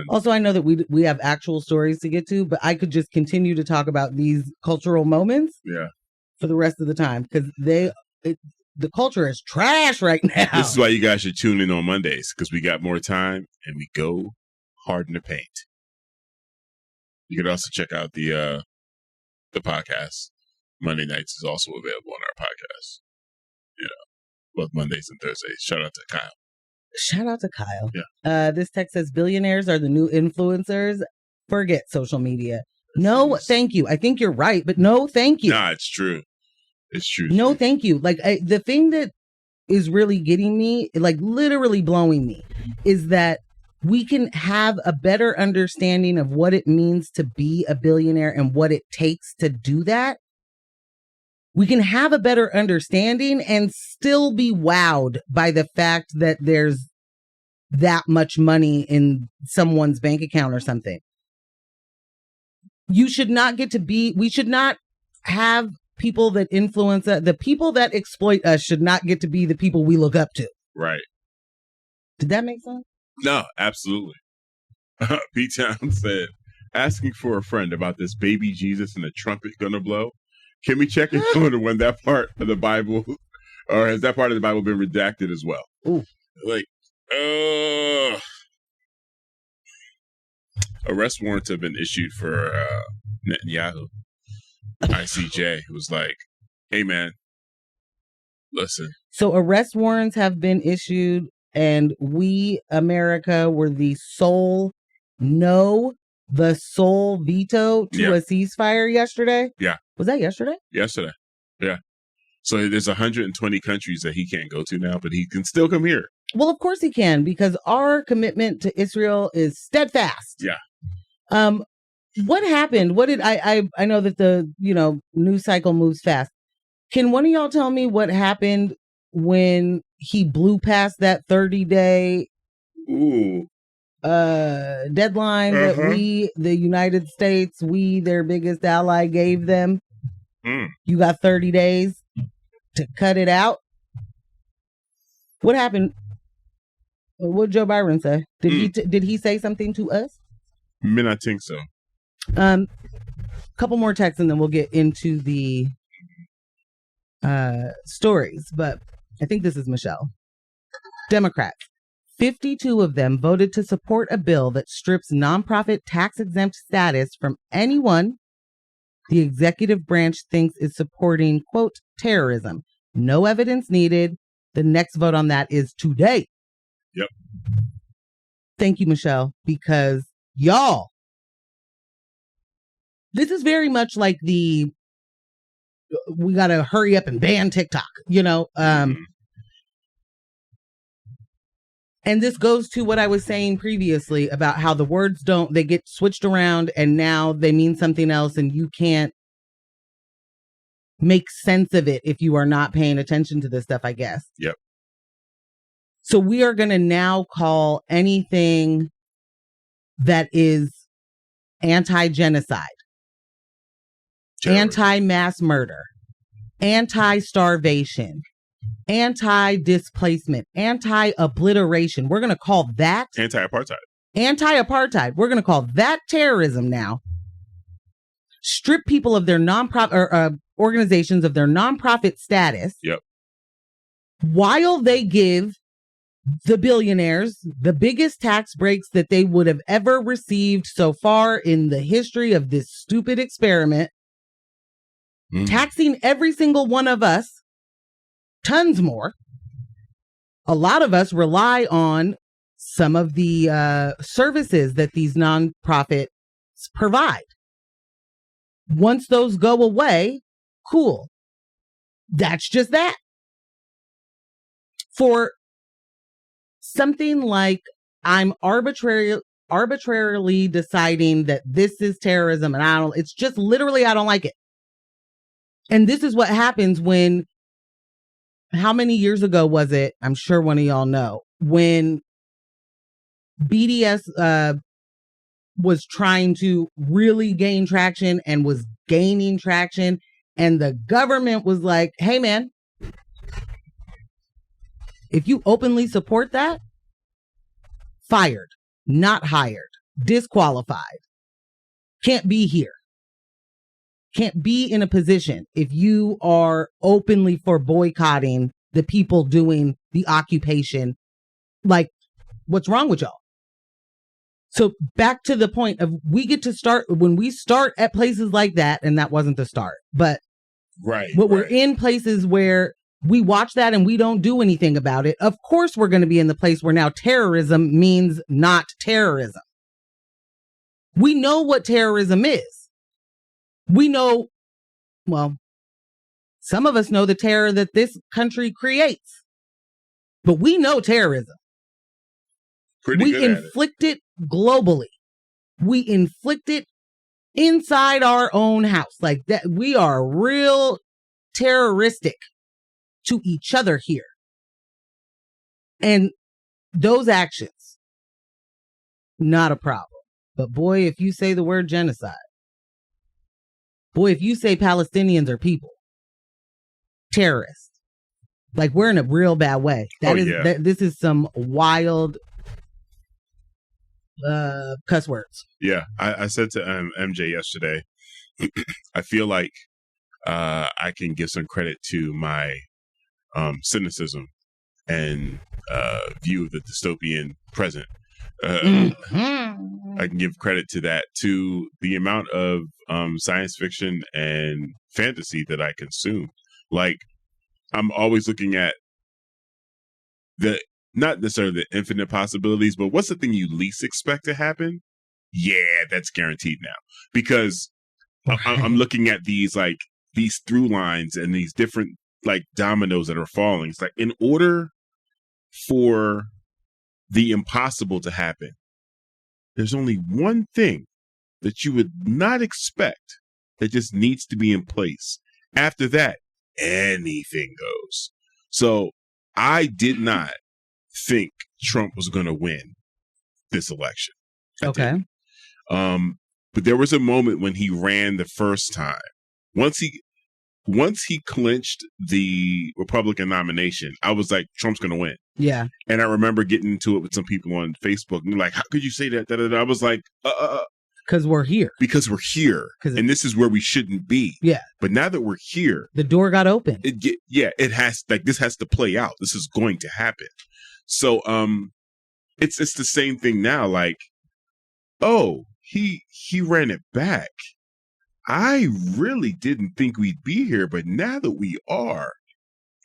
Also, I know that we have actual stories to get to, but I could just continue to talk about these cultural moments for the rest of the time because the culture is trash right now. This is why you guys should tune in on Mondays because we got more time and we go hard in the paint. You can also check out the podcast. Monday nights is also available on our podcast. Both Mondays and Thursdays. Shout out to Kyle. Yeah. This text says billionaires are the new influencers. Forget social media. No, thank you. I think you're right, but no, thank you. Nah, it's true. It's true. No, thank you. Like the thing that is really getting me, like literally blowing me, is that we can have a better understanding of what it means to be a billionaire and what it takes to do that. We can have a better understanding and still be wowed by the fact that there's that much money in someone's bank account or something. We should not have people that influence us. The people that exploit us should not get to be the people we look up to. Right. Did that make sense? No, absolutely. P-Town said, asking for a friend about this baby Jesus and the trumpet gonna blow. Can we check in when that part of the Bible, or has that part of the Bible been redacted as well? Ooh. Like, arrest warrants have been issued for Netanyahu. ICJ was like, hey, man, listen. So arrest warrants have been issued, and we, America, were the sole veto to a ceasefire yesterday? Yeah. Was that yesterday? Yesterday. Yeah. So there's 120 countries that he can't go to now, but he can still come here. Well, of course he can, because our commitment to Israel is steadfast. Yeah. What happened? What did I know that the, news cycle moves fast. Can one of y'all tell me what happened when he blew past that 30-day deadline that we, the United States, their biggest ally, gave them? You got 30 days to cut it out. What happened? What did Joe Byron say? Did he say something to us? I think so. Couple more texts and then we'll get into the stories. But I think this is Michelle. Democrats. 52 of them voted to support a bill that strips nonprofit tax-exempt status from anyone the executive branch thinks is supporting, quote, terrorism. No evidence needed. The next vote on that is today. Yep. Thank you, Michelle, because y'all, this is very much like we got to hurry up and ban TikTok, And this goes to what I was saying previously about how the words they get switched around and now they mean something else and you can't make sense of it if you are not paying attention to this stuff, I guess. Yep. So we are going to now call anything that is anti-genocide, anti-mass murder, anti-starvation, anti-displacement, anti-obliteration. We're going to call that anti-apartheid. We're going to call that terrorism now. Strip people of their nonprofit or organizations of their nonprofit status. Yep. While they give the billionaires the biggest tax breaks that they would have ever received so far in the history of this stupid experiment. taxing every single one of us tons more. A lot of us rely on some of the services that these nonprofits provide. Once those go away, cool. That's just that. For something like I'm arbitrarily deciding that this is terrorism and it's just literally, I don't like it. And this is what happens when, how many years ago was it? I'm sure one of y'all know, when BDS was trying to really gain traction and was gaining traction. And the government was like, hey, man, if you openly support that, fired, not hired, disqualified, can't be here, can't be in a position if you are openly for boycotting the people doing the occupation. Like, what's wrong with y'all? So back to the point of we get to start when we start at places like that, and that wasn't the start, but we're in places where we watch that and we don't do anything about it. Of course, we're going to be in the place where now terrorism means not terrorism. We know what terrorism is. We know, well, some of us know the terror that this country creates, but we know terrorism. We inflict it globally. We inflict it inside our own house. Like that, we are real terroristic to each other here. And those actions, not a problem. But boy, if you say the word genocide, boy, if you say Palestinians are people, terrorists, like we're in a real bad way. This is some wild cuss words. Yeah, I said to MJ yesterday, I feel like I can give some credit to my cynicism and view of the dystopian present. I can give credit to that, to the amount of science fiction and fantasy that I consume. Like, I'm always looking at not necessarily the infinite possibilities, but what's the thing you least expect to happen? Yeah, that's guaranteed now. Because I'm looking at these through lines and these different like dominoes that are falling. It's like, in order for the impossible to happen, there's only one thing that you would not expect that just needs to be in place. After that, anything goes. So I did not think Trump was going to win this election. Okay. But there was a moment when he ran the first time. Once he clinched the Republican nomination, I was like, Trump's going to win. Yeah. And I remember getting into it with some people on Facebook and like, how could you say that? I was like, because we're here. Because we're here. And this is where we shouldn't be. Yeah. But now that we're here, the door got open. It has, like, this has to play out. This is going to happen. So it's the same thing now. Like, oh, he ran it back. I really didn't think we'd be here, but now that we are,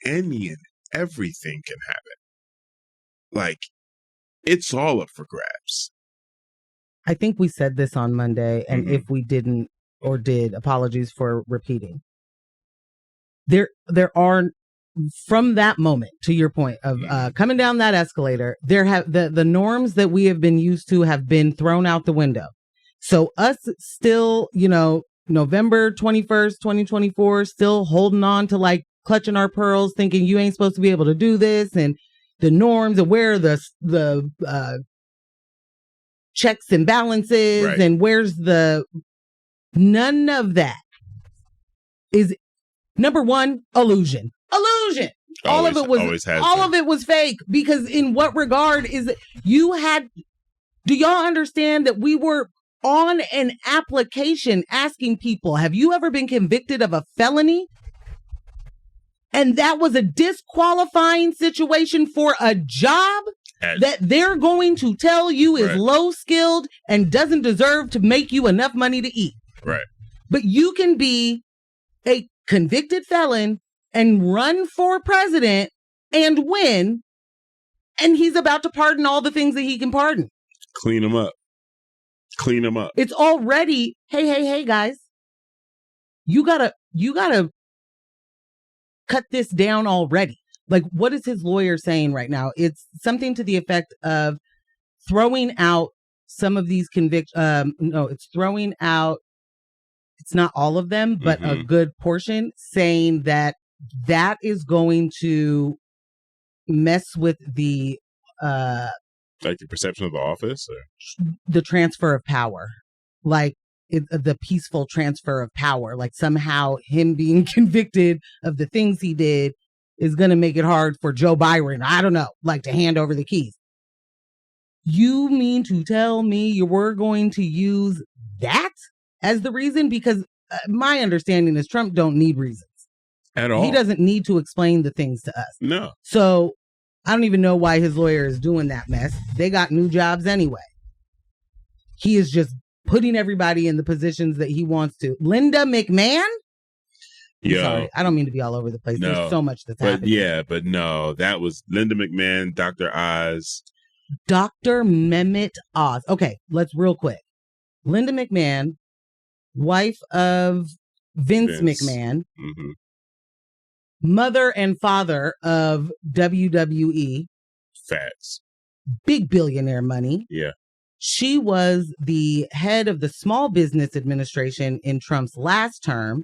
any and everything can happen. Like, it's all up for grabs. I think we said this on Monday, and if we didn't or did, apologies for repeating. There are, from that moment, to your point of coming down that escalator, there have the norms that we have been used to have been thrown out the window. So us still, November 21st, 2024, still holding on to like clutching our pearls, thinking you ain't supposed to be able to do this, and the norms and where the checks and balances, right, and where's none of that is, number one, illusion. All of it was fake, because in what regard is it, do y'all understand that we were on an application asking people, have you ever been convicted of a felony? And that was a disqualifying situation for a job that they're going to tell you is low skilled and doesn't deserve to make you enough money to eat. Right. But you can be a convicted felon and run for president and win. And he's about to pardon all the things that he can pardon. Clean him up. Clean him up. It's already, hey, guys. You gotta cut this down already. Like, what is his lawyer saying right now? It's something to the effect of throwing out some of these it's throwing out, it's not all of them, but a good portion, saying that is going to mess with the like the perception of the office, or the transfer of power, like the peaceful transfer of power. Like somehow him being convicted of the things he did is going to make it hard for Joe Byron, I don't know, like to hand over the keys. You mean to tell me you were going to use that as the reason? Because my understanding is Trump don't need reasons at all. He doesn't need to explain the things to us. No. So I don't even know why his lawyer is doing that mess. They got new jobs anyway. He is just putting everybody in the positions that he wants to. Linda McMahon? Sorry, I don't mean to be all over the place. No, there's so much that's happening. Yeah, but no, that was Linda McMahon, Dr. Oz. Dr. Mehmet Oz. Okay, let's real quick. Linda McMahon, wife of Vince McMahon, mother and father of WWE. Facts. Big billionaire money. Yeah. She was the head of the Small Business Administration in Trump's last term.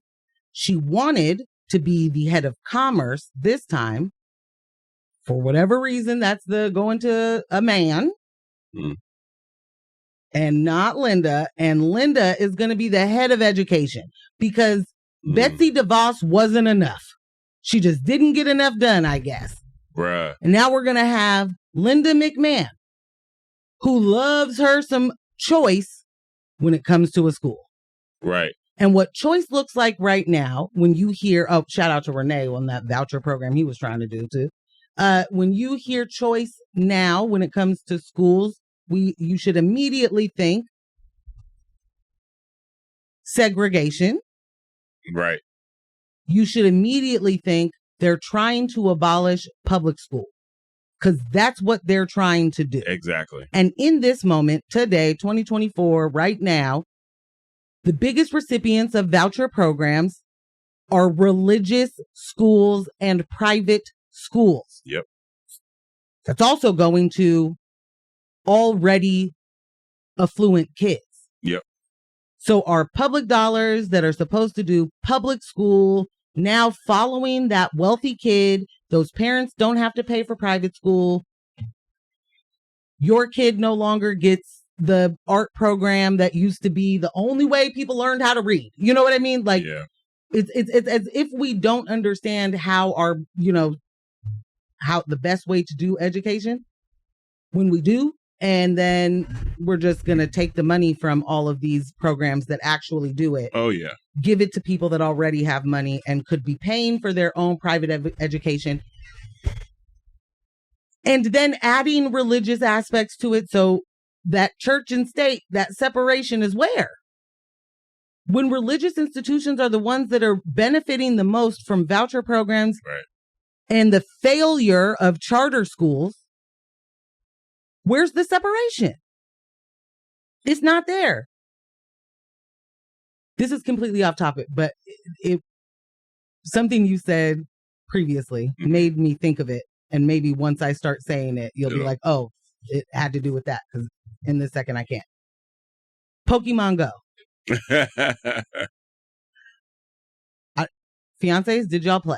She wanted to be the head of commerce this time. For whatever reason, that's going to a man and not Linda. And Linda is going to be the head of education because Betsy DeVos wasn't enough. She just didn't get enough done, I guess. Bruh. And now we're going to have Linda McMahon, who loves her some choice when it comes to a school. Right. And what choice looks like right now, when you hear, shout out to Renee on that voucher program he was trying to do too. When you hear choice now, when it comes to schools, you should immediately think segregation. Right. You should immediately think they're trying to abolish public school because that's what they're trying to do. Exactly. And in this moment, today, 2024, right now, the biggest recipients of voucher programs are religious schools and private schools. Yep. That's also going to already affluent kids. Yep. So our public dollars that are supposed to do public school now following that wealthy kid, those parents don't have to pay for private school. Your kid no longer gets the art program that used to be the only way people learned how to read. You know what I mean? Like, yeah. It's as if we don't understand how how the best way to do education when we do. And then we're just going to take the money from all of these programs that actually do it. Oh, yeah. Give it to people that already have money and could be paying for their own private education. And then adding religious aspects to it. So that church and state, that separation is where? When religious institutions are the ones that are benefiting the most from voucher programs, right, and the failure of charter schools, where's the separation? It's not there. This is completely off topic, but something you said previously made me think of it. And maybe once I start saying it, you'll be like, oh, it had to do with that. Because in this second, I can't. Pokemon Go. Fiancés, did y'all play?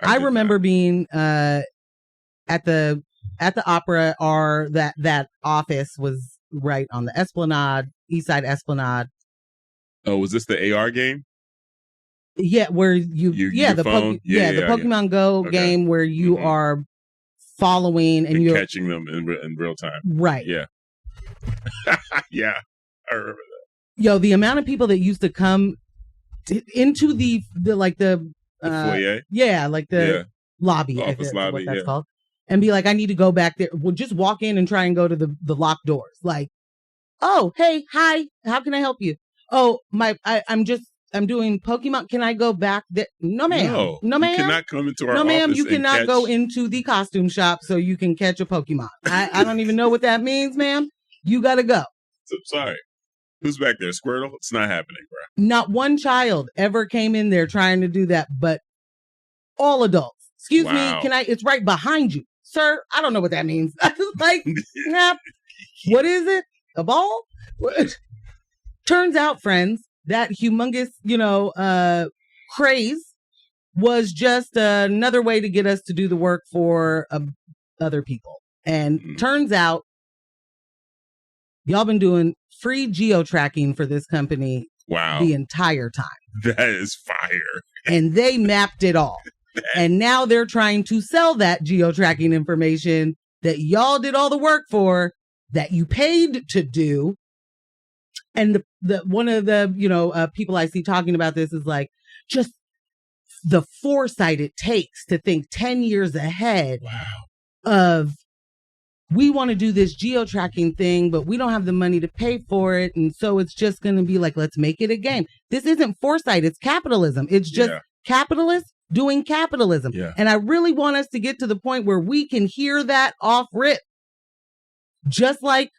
I remember being at the opera, or that office was right on the Esplanade, East Side Esplanade. Oh, was this the AR game? Yeah, where the Pokemon Go game where you are following and you're catching them in real time. Right. Yeah. Yeah, I remember that. Yo, the amount of people that used to come into the foyer. Yeah, like the lobby, office lobby, what that's called, and be like, I need to go back there. Well, just walk in and try and go to the locked doors. Like, oh, hey, hi, how can I help you? Oh, I'm just I'm doing Pokemon. Can I go back there? No, ma'am. No, ma'am. You cannot come into our No, ma'am. office You cannot and go into the costume shop so you can catch a Pokemon. I don't even know what that means, ma'am. You got to go. So, sorry. Who's back there? Squirtle? It's not happening, bro. Not one child ever came in there trying to do that, but all adults. Excuse me. Can I? It's right behind you. Sir, I don't know what that means. Like, what is it? A ball? Turns out, friends, that humongous, craze was just another way to get us to do the work for other people. And turns out, y'all been doing free geo-tracking for this company the entire time. That is fire. And they mapped it all. And now they're trying to sell that geo-tracking information that y'all did all the work for, that you paid to do. And the one of the, people I see talking about this is like, just the foresight it takes to think 10 years ahead of, we want to do this geo-tracking thing, but we don't have the money to pay for it. And so it's just going to be like, let's make it a game. This isn't foresight. It's capitalism. It's just capitalists doing capitalism. Yeah. And I really want us to get to the point where we can hear that off rip. Just like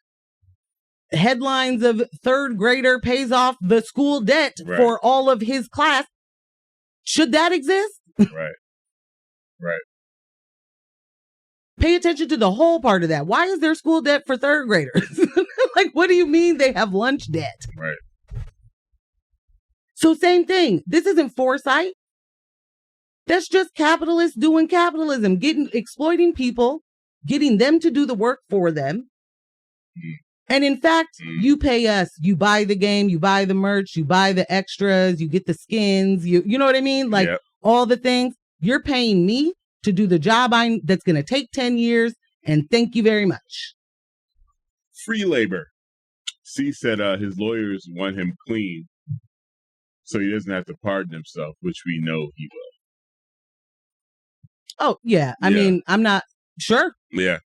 headlines of third grader pays off the school debt for all of his class. Should that exist? Right. Pay attention to the whole part of that. Why is there school debt for third graders? Like, what do you mean they have lunch debt? Right. So same thing. This isn't foresight. That's just capitalists doing capitalism, exploiting people, getting them to do the work for them. And in fact, you pay us, you buy the game, you buy the merch, you buy the extras, you get the skins, you know what I mean? Like all the things. You're paying me to do the job that's going to take 10 years. And thank you very much. Free labor. C said his lawyers want him clean so he doesn't have to pardon himself, which we know he will. Oh, yeah. I mean, I'm not sure. Yeah.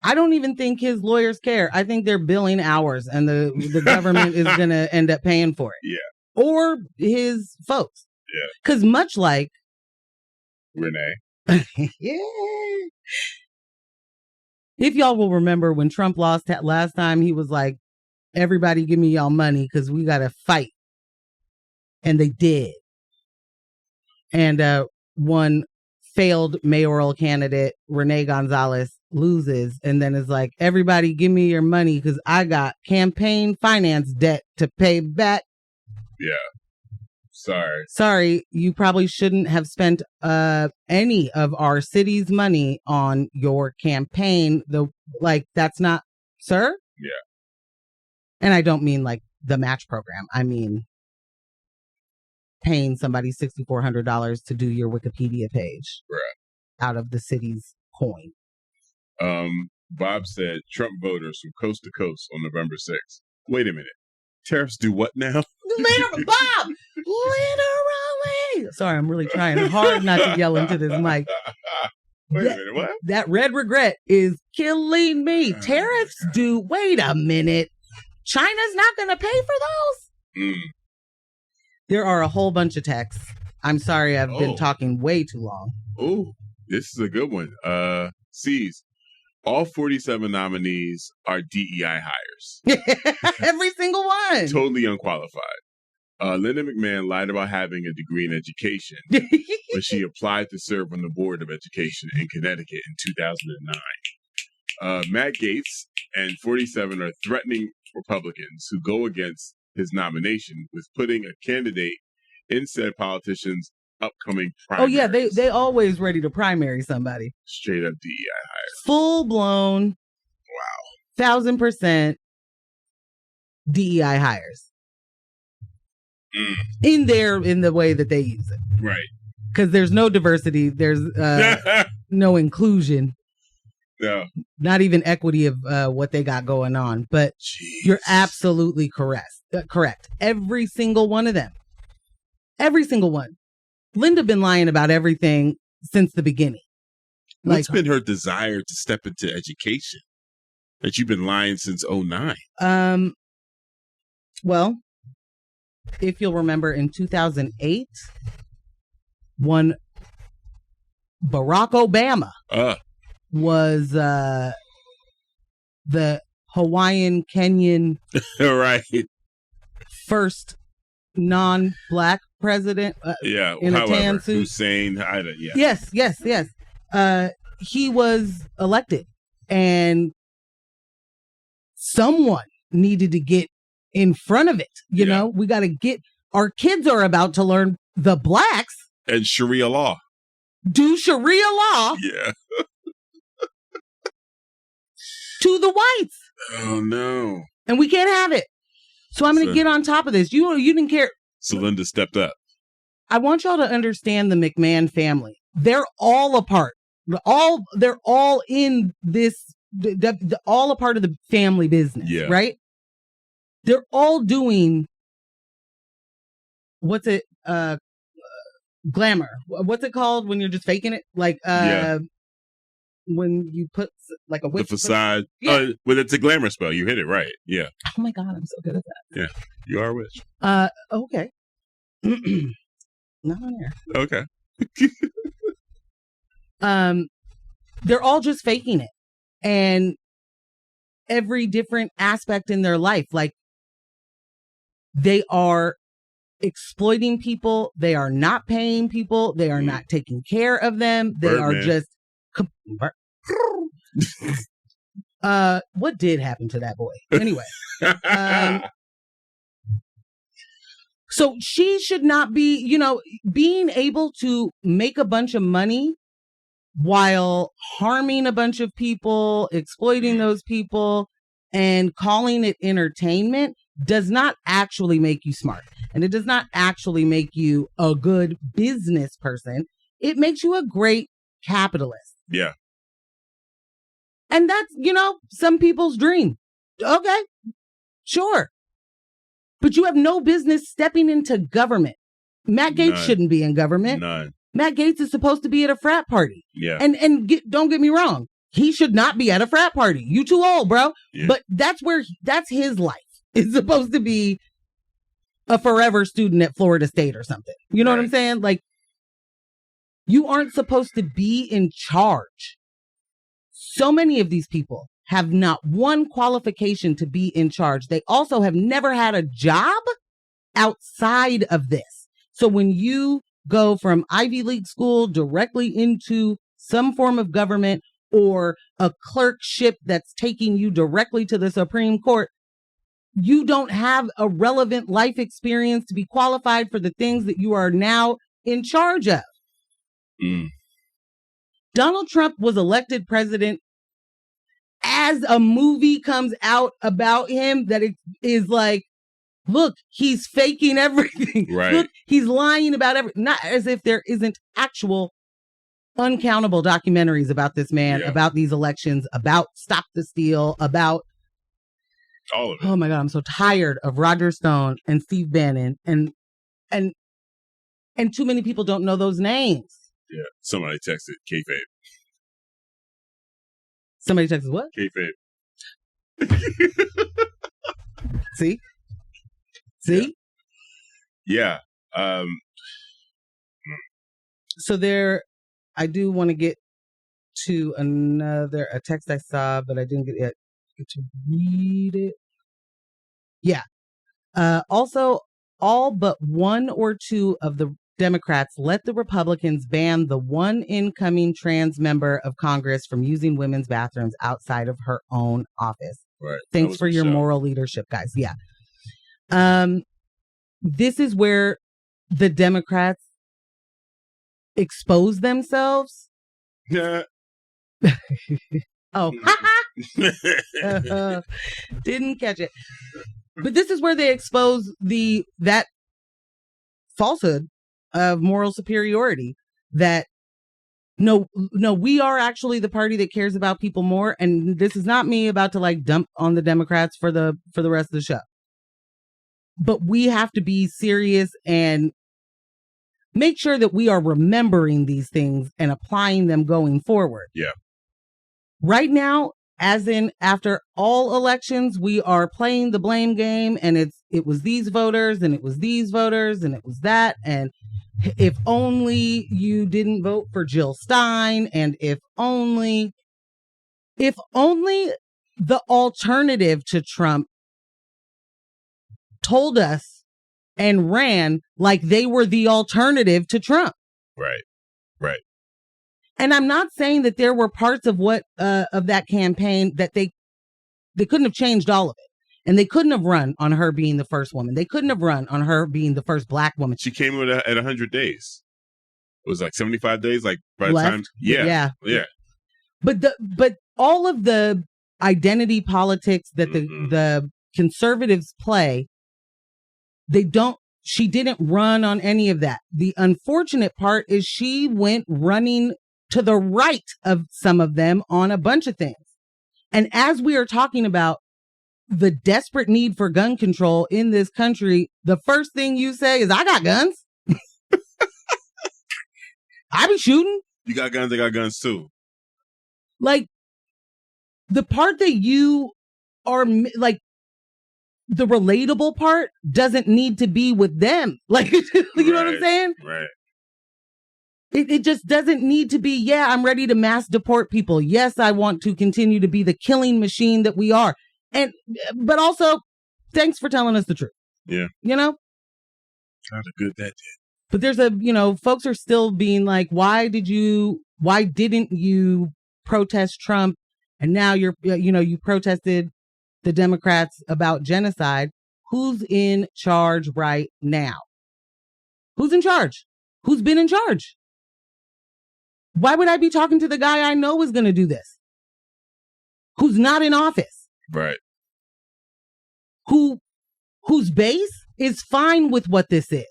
I don't even think his lawyers care. I think they're billing hours and the government is going to end up paying for it. Yeah. Or his folks. Yeah. Because much like Renee. If y'all will remember when Trump lost last time, he was like, everybody give me y'all money because we got to fight. And they did. And one failed mayoral candidate, Renee Gonzalez, loses and then is like, everybody give me your money because I got campaign finance debt to pay back. Yeah. Sorry, you probably shouldn't have spent any of our city's money on your campaign. That's not, sir? Yeah. And I don't mean like the match program. I mean paying somebody $6,400 to do your Wikipedia page out of the city's coin. Bob said Trump voters from coast to coast on November 6th. Wait a minute. Tariffs do what now? Bob! Literally! Sorry, I'm really trying hard not to yell into this mic. Wait a minute, what? That red regret is killing me. Tariffs do. Wait a minute. China's not going to pay for those? There are a whole bunch of texts. I'm sorry, I've been talking way too long. Oh, this is a good one. Caes. All 47 nominees are DEI hires. Every single one. Totally unqualified. Linda McMahon lied about having a degree in education, but she applied to serve on the Board of Education in Connecticut in 2009. Matt Gaetz and 47 are threatening Republicans who go against his nomination with putting a candidate in said politician's upcoming primaries. Oh, yeah, they always ready to primary somebody. Straight up DEI hires. Full blown. Wow. 1,000% DEI hires. In the way that they use it. Right. Because there's no diversity. There's no inclusion. No. Not even equity of what they got going on. But you're absolutely correct. Every single one of them. Every single one. Linda been lying about everything since the beginning. What's been her desire to step into education? That you've been lying since 2009? Well, if you'll remember, in 2008, one Barack Obama was the Hawaiian Kenyan right first non-black president. In a tan suit. Hussein. Yes. He was elected, and someone needed to get in front of it. You know, we got to get, our kids are about to learn the blacks and Sharia law. Do Sharia law. Yeah. To the whites. Oh no. And we can't have it. So I'm going to get on top of this. You didn't care. So Linda stepped up. I want y'all to understand the McMahon family. They're all a part. They're all in this, all a part of the family business, right? They're all doing, what's it, glamour. What's it called when you're just faking it? Like, when you put like a witch. The facade. Well, it's a glamour spell. You hit it right. Yeah. Oh my God, I'm so good at that. Yeah. You are a witch. Okay. Not on air. Okay. They're all just faking it. And every different aspect in their life, like they are exploiting people. They are not paying people. They are not taking care of them. They are just. What did happen to that boy? Anyway. So she should not be, being able to make a bunch of money while harming a bunch of people, exploiting those people, and calling it entertainment does not actually make you smart. And it does not actually make you a good business person. It makes you a great capitalist. Yeah. And that's, some people's dream. Okay, sure. But you have no business stepping into government. Matt Gaetz shouldn't be in government. None. Matt Gaetz is supposed to be at a frat party. Yeah. And don't get me wrong. He should not be at a frat party. You too old, bro. Yeah. But that's his life. It's supposed to be a forever student at Florida State or something. You know what I'm saying? Like, you aren't supposed to be in charge. So many of these people have not one qualification to be in charge. They also have never had a job outside of this. So when you go from Ivy League school directly into some form of government or a clerkship that's taking you directly to the Supreme Court, you don't have a relevant life experience to be qualified for the things that you are now in charge of. Donald Trump was elected president as a movie comes out about him that it is like, look, he's faking everything. Right. Look, he's lying about everything. Not as if there isn't actual uncountable documentaries about this man, about these elections, about Stop the Steal, about all of it. Oh my God, I'm so tired of Roger Stone and Steve Bannon and too many people don't know those names. Yeah. Somebody texted kayfabe. Somebody texted what? Kayfabe. See? Yeah. So I do want to get to a text I saw, but I didn't get to read it. Yeah. Also, all but one or two of the Democrats let the Republicans ban the one incoming trans member of Congress from using women's bathrooms outside of her own office. Right. Thanks for your moral leadership, guys. Yeah. This is where the Democrats expose themselves. Yeah. Oh, didn't catch it. But this is where they expose that falsehood of moral superiority, that no, we are actually the party that cares about people more. And this is not me about to like dump on the Democrats for the rest of the show. But we have to be serious and make sure that we are remembering these things and applying them going forward. Yeah. Right now, as in after all elections, we are playing the blame game, and it was these voters and it was these voters and it was that. And if only you didn't vote for Jill Stein, and if only the alternative to Trump told us and ran like they were the alternative to Trump. Right. And I'm not saying that there were parts of what of that campaign that they couldn't have changed all of it. And they couldn't have run on her being the first woman. They couldn't have run on her being the first Black woman. She came in at 100 days. It was like 75 days, like by the Left. time. Yeah. But all of the identity politics that the conservatives play, she didn't run on any of that. The unfortunate part is she went running to the right of some of them on a bunch of things. And as we are talking about the desperate need for gun control in this country, the first thing you say is, I got guns. I be shooting. You got guns, I got guns too. Like, the part that you are, like, the relatable part doesn't need to be with them. Like, you know what I'm saying? Right. It just doesn't need to be, yeah, I'm ready to mass deport people. Yes, I want to continue to be the killing machine that we are. But also, thanks for telling us the truth. Yeah. You know? Kind of good that did. But there's folks are still being like, why didn't you protest Trump? And now you protested the Democrats about genocide. Who's in charge right now? Who's in charge? Who's been in charge? Why would I be talking to the guy I know is going to do this? Who's not in office? Right. Whose base is fine with what this is.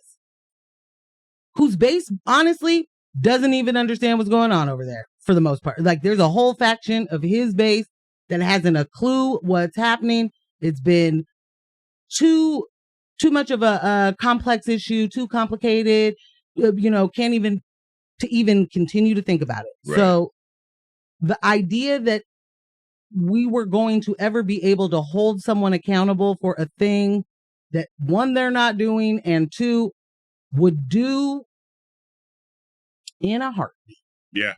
Whose base, honestly, doesn't even understand what's going on over there for the most part. Like, there's a whole faction of his base that hasn't a clue what's happening. It's been too much of a complex issue, too complicated, can't even continue to think about it. Right. So the idea that we were going to ever be able to hold someone accountable for a thing that, one, they're not doing, and two, would do in a heartbeat. Yeah.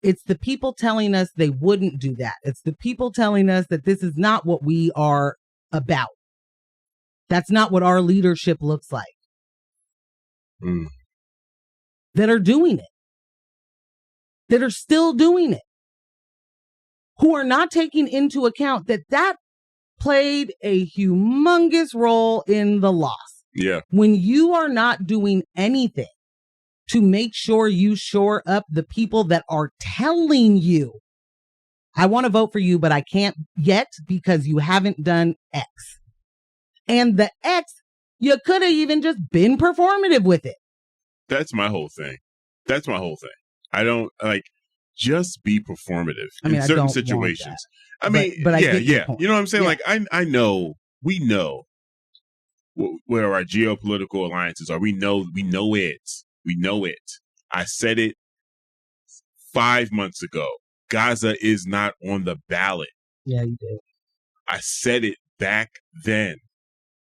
It's the people telling us they wouldn't do that. It's the people telling us that this is not what we are about. That's not what our leadership looks like. That are doing it. That are still doing it. Who are not taking into account that played a humongous role in the loss. Yeah. When you are not doing anything to make sure you shore up the people that are telling you, I want to vote for you, but I can't yet because you haven't done X. And the X, you could have even just been performative with it. That's my whole thing. I don't just be performative in certain situations. But yeah. You know what I'm saying? Yeah. Like, we know where our geopolitical alliances are. We know it. I said it 5 months ago. Gaza is not on the ballot. Yeah, you did. I said it back then.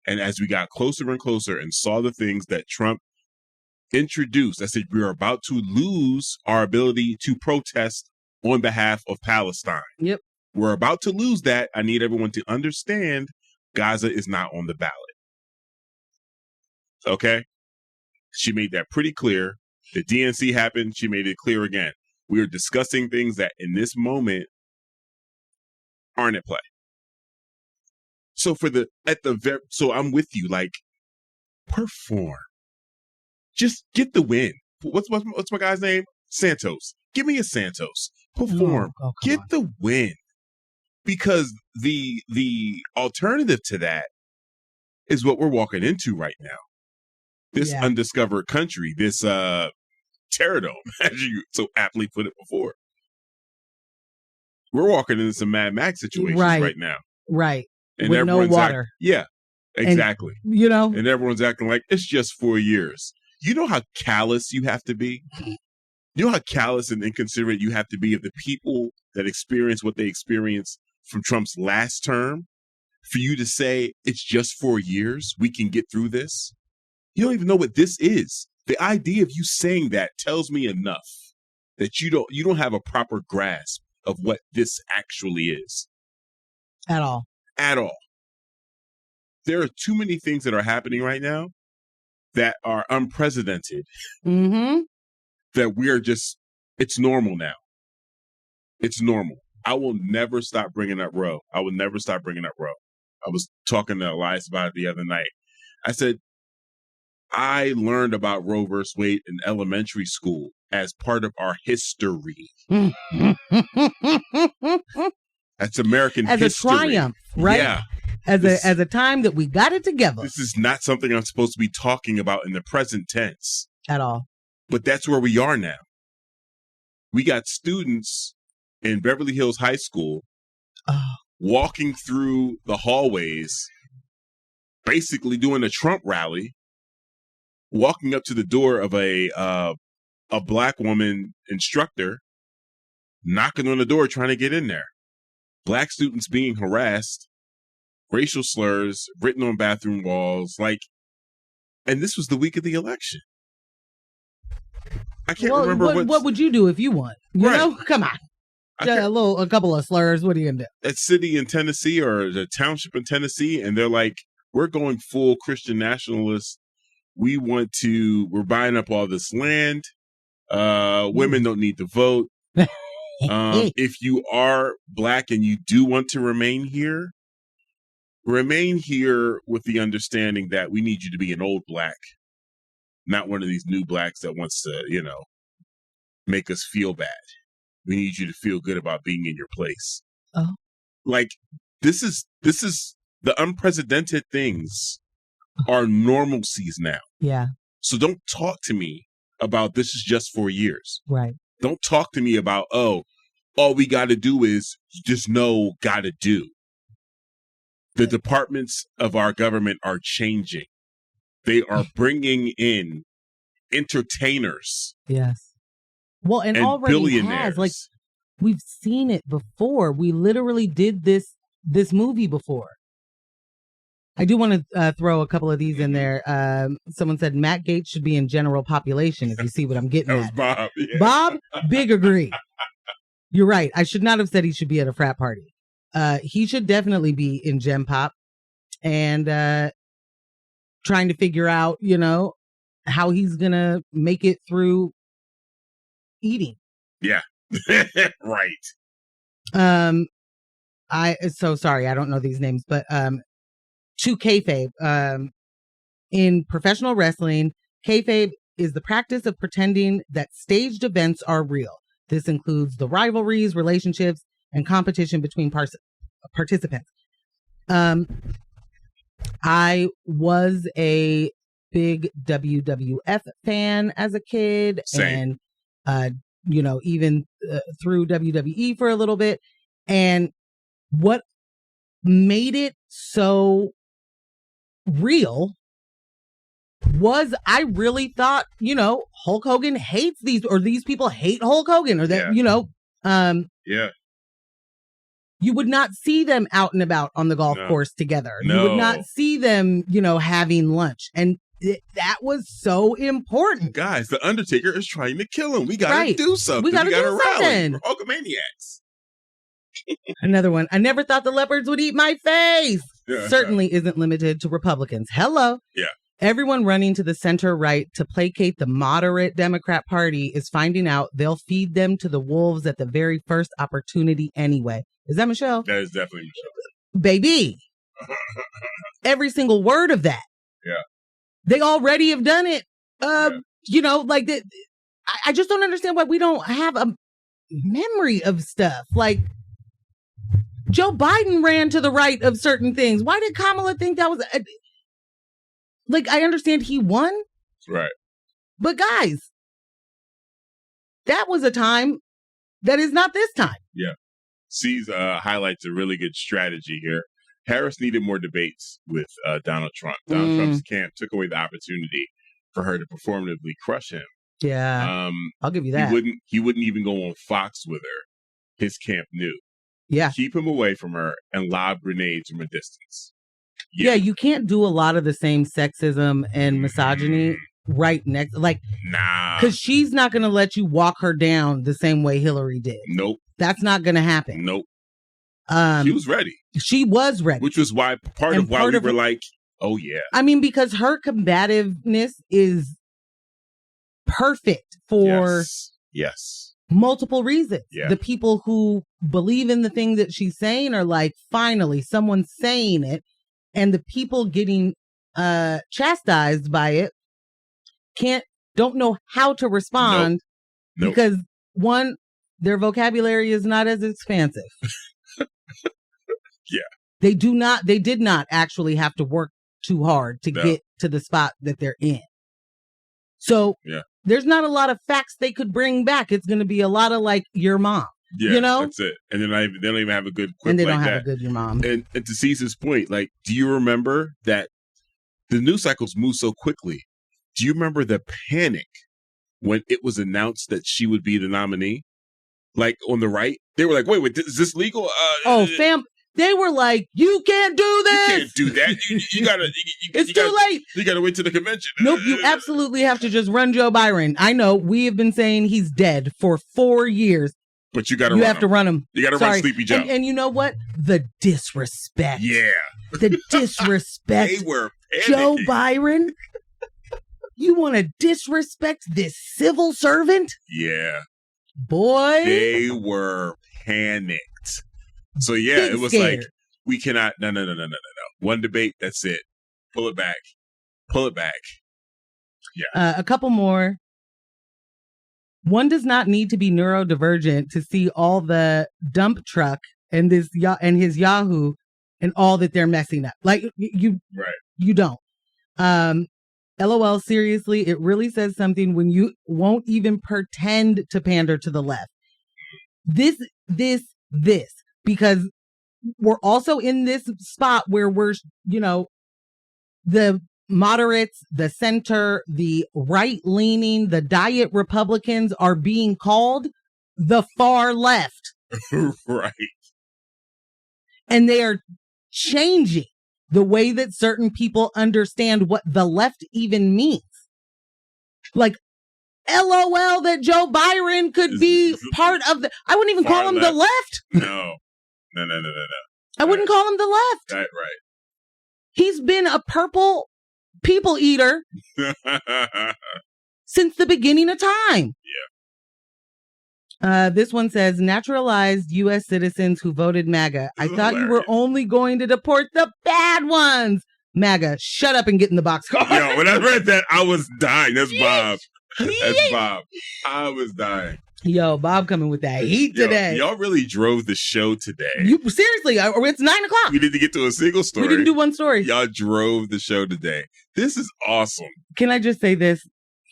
And as we got closer and closer and saw the things that Trump introduced, I said, we're about to lose our ability to protest on behalf of Palestine. Yep. We're about to lose that. I need everyone to understand Gaza is not on the ballot. Okay? She made that pretty clear. The DNC happened. She made it clear again. We are discussing things that in this moment aren't at play. So so I'm with you. Like, perform. Just get the win. What's my guy's name? Santos. Give me a Santos. Perform. Get the win. Because the alternative to that is what we're walking into right now. This undiscovered country, this terradome, as you so aptly put it before. We're walking into some Mad Max situations right now. Right. And with no water. Yeah, exactly. And, and everyone's acting like it's just 4 years. You know how callous you have to be? You know how callous and inconsiderate you have to be of the people that experience what they experienced from Trump's last term? For you to say it's just 4 years, we can get through this. You don't even know what this is. The idea of you saying that tells me enough that you don't have a proper grasp of what this actually is. At all. At all. There are too many things that are happening right now that are unprecedented. Mm-hmm. That we are just, it's normal now. It's normal. I will never stop bringing up Roe. I will never stop bringing up Roe. I was talking to Elias about it the other night. I said, I learned about Roe versus Wade in elementary school as part of our history. That's American as history. A triumph, right? Yeah. As a time that we got it together. This is not something I'm supposed to be talking about in the present tense. At all. But that's where we are now. We got students in Beverly Hills High School walking through the hallways, basically doing a Trump rally, walking up to the door of a black woman instructor, knocking on the door, trying to get in there. Black students being harassed, racial slurs written on bathroom walls, and this was the week of the election. I can't remember what would you do if you won? You know, come on. A couple of slurs. What are you gonna do? A city in Tennessee or a township in Tennessee, and they're like, "We're going full Christian nationalist. We're buying up all this land. Women don't need to vote. If you are black and you do want to remain here with the understanding that we need you to be an old black, not one of these new blacks that wants to, make us feel bad. We need you to feel good about being in your place." Oh, this is the unprecedented things are normalcies now. Yeah. So don't talk to me about this is just 4 years. Right. Don't talk to me about, all we got to do is just know got to do. The departments of our government are changing. They are bringing in entertainers. Yes. Well, and already billionaires. has, we've seen it before. We literally did this movie before. I do want to throw a couple of these in there. Someone said Matt Gaetz should be in general population, if you see what I'm getting That was at. Bob. Yeah. Bob, big agree. You're right. I should not have said he should be at a frat party. He should definitely be in Gen Pop and trying to figure out, how he's going to make it through eating. Yeah. Right. So sorry, I don't know these names, but to kayfabe, in professional wrestling, kayfabe is the practice of pretending that staged events are real. This includes the rivalries, relationships, and competition between participants. I was a big WWF fan as a kid. Same. And, even through WWE for a little bit. And what made it so real was I really thought, Hulk Hogan hates these people hate Hulk Hogan, or that, yeah. You would not see them out and about on the golf course together. No. You would not see them, having lunch. And that was so important. Guys, the Undertaker is trying to kill him. We got to do something. We got to do rally. something. We're Hulkamaniacs. Another one. I never thought the leopards would eat my face. Yeah. Certainly isn't limited to Republicans. Hello. Yeah. Everyone running to the center right to placate the moderate Democrat Party is finding out they'll feed them to the wolves at the very first opportunity anyway. Is that Michelle? That is definitely Michelle. Baby. Every single word of that. Yeah. They already have done it. I just don't understand why we don't have a memory of stuff. Like, Joe Biden ran to the right of certain things. Why did Kamala think that was... I understand he won. Right. But guys, that was a time that is not this time. Yeah. Caes highlights a really good strategy here. Harris needed more debates with Donald Trump. Donald Trump's camp took away the opportunity for her to performatively crush him. Yeah. I'll give you that. He wouldn't even go on Fox with her. His camp knew. Yeah. Keep him away from her and lob grenades from a distance. Yeah, you can't do a lot of the same sexism and misogyny right next. Like, nah. Because she's not going to let you walk her down the same way Hillary did. Nope. That's not going to happen. Nope. She was ready. She was ready. Which was why part of why we were like, oh, yeah. I mean, because her combativeness is perfect for multiple reasons. Yeah. The people who believe in the thing that she's saying are like, finally, someone's saying it. And the people getting chastised by it don't know how to respond because one, their vocabulary is not as expansive. Yeah. They did not actually have to work too hard to get to the spot that they're in. So there's not a lot of facts they could bring back. It's going to be a lot of like your mom. Yeah, you know? That's it. And then they don't even have a good quip and they like don't have that. a good your mom. And to Caesar's point, like, do you remember that the news cycles move so quickly? Do you remember the panic when it was announced that she would be the nominee? Like on the right, they were like, "Wait, is this legal?" They were like, "You can't do this. You can't do that. You gotta. It's too late. You gotta wait till the convention." Nope. You absolutely have to just run Joe Byron. I know we have been saying he's dead for 4 years. But you gotta. You have to run him. You gotta run Sleepy Joe. And you know what? The disrespect. Yeah. The disrespect. They were panicking. Joe Byron. You want to disrespect this civil servant? Yeah. Boy. They were panicked. So yeah, it was scared. like, we cannot, no. One debate, that's it. Pull it back. Yeah. A couple more. One does not need to be neurodivergent to see all the dump truck and his Yahoo and all that they're messing up. Like you don't. LOL, seriously, it really says something when you won't even pretend to pander to the left. This, because we're also in this spot where we're, the moderates, the center, the right-leaning, the diet Republicans are being called the far left. Right. And they are changing the way that certain people understand what the left even means. Like, LOL that Joe Byron could be part of the... I wouldn't even call him the left. No. I wouldn't call him the left. Right. He's been a purple people eater since the beginning of time. Yeah. This one says, naturalized U.S. citizens who voted MAGA. I thought you were only going to deport the bad ones. MAGA, shut up and get in the boxcar. Yo, when I read that, I was dying. That's Bob. That's Bob. I was dying. Yo, Bob coming with that heat today. Y'all really drove the show today. Seriously, it's 9:00. We didn't get to a single story. We didn't do one story. Y'all drove the show today. This is awesome. Can I just say this?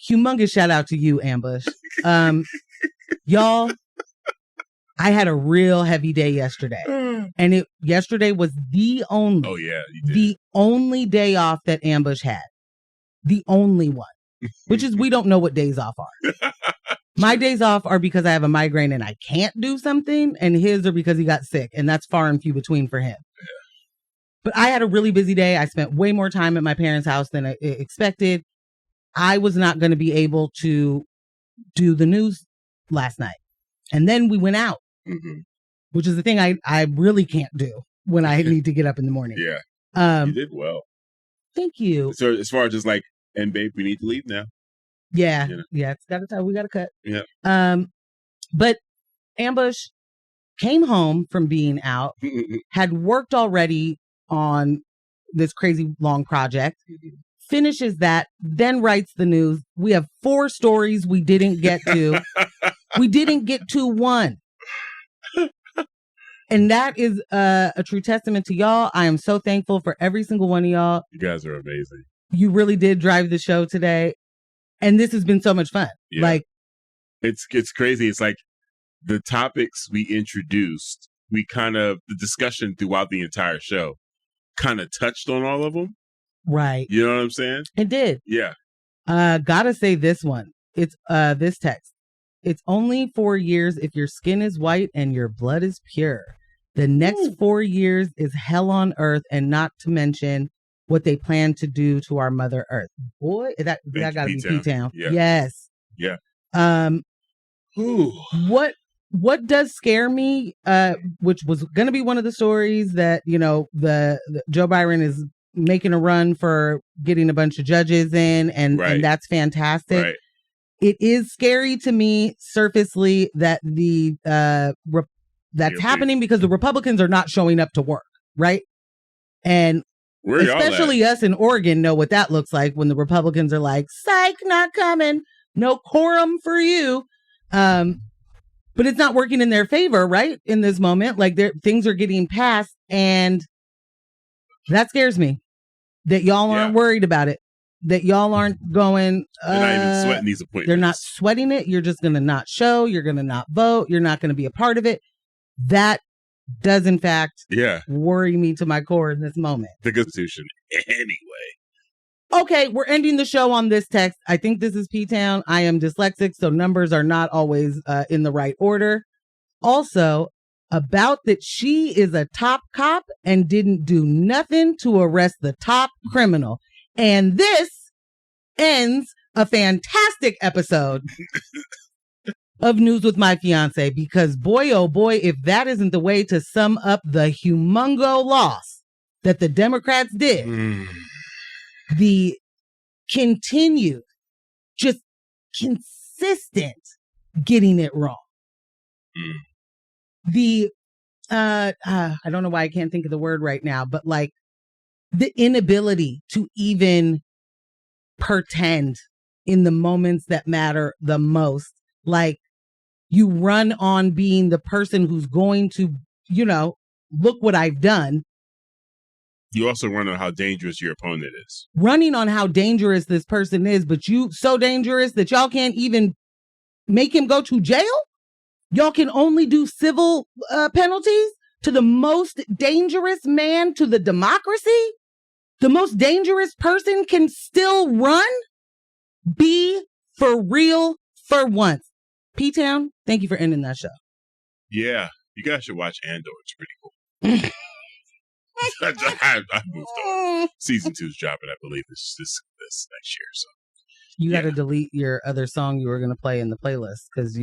Humongous shout out to you, Ambush. Y'all, I had a real heavy day yesterday. And yesterday was the only day off that Ambush had. The only one. Which is, we don't know what days off are. My days off are because I have a migraine and I can't do something, and his are because he got sick, and that's far and few between for him. Yeah. But I had a really busy day. I spent way more time at my parents' house than I expected. I was not going to be able to do the news last night. And then we went out, which is the thing I really can't do when I need to get up in the morning. Yeah. You did well. Thank you. So as far as just like, and babe, we need to leave now. Yeah. Yeah. We got to cut. Yeah. But Ambush came home from being out, had worked already on this crazy long project, finishes that, then writes the news. We have 4 stories we didn't get to. We didn't get to one. And that is a true testament to y'all. I am so thankful for every single one of y'all. You guys are amazing. You really did drive the show today. And this has been so much fun. Yeah. Like, it's crazy. It's like the topics we introduced, the discussion throughout the entire show kind of touched on all of them. Right. You know what I'm saying? It did. Yeah. Gotta say this one. It's this text. It's only 4 years if your skin is white and your blood is pure. The next 4 years is hell on earth, and not to mention what they plan to do to our Mother Earth. Boy, that got to be P-Town. Yeah. Yes. Yeah. What does scare me, which was going to be one of the stories that, the Joe Biden is making a run for getting a bunch of judges in, and that's fantastic. Right. It is scary to me, surfacely, that that's happening because the Republicans are not showing up to work, right? And especially us in Oregon know what that looks like when the Republicans are like, psych, not coming, no quorum for you. But it's not working in their favor, right? In this moment, like things are getting passed, and that scares me. That y'all aren't worried about it. That y'all aren't going. They're not even sweating these appointments. They're not sweating it. You're just going to not show. You're going to not vote. You're not going to be a part of it. That does, in fact, worry me to my core in this moment. The Constitution, anyway. Okay, we're ending the show on this text. I think this is P-Town. I am dyslexic, so numbers are not always in the right order. Also, about that she is a top cop and didn't do nothing to arrest the top criminal. And this ends a fantastic episode of News with My Fiancé, because boy, oh boy, if that isn't the way to sum up the humongo loss that the Democrats did, the continued, just consistent getting it wrong. The, I don't know why I can't think of the word right now, but like the inability to even pretend in the moments that matter the most. Like, you run on being the person who's going to, look what I've done. You also run on how dangerous your opponent is. Running on how dangerous this person is, but you so dangerous that y'all can't even make him go to jail? Y'all can only do civil penalties to the most dangerous man to the democracy? The most dangerous person can still run? Be for real for once. P-Town, thank you for ending that show. Yeah, you guys should watch Andor. It's pretty cool. I moved on. Season 2's dropping, I believe, this next year. So you got to delete your other song you were going to play in the playlist because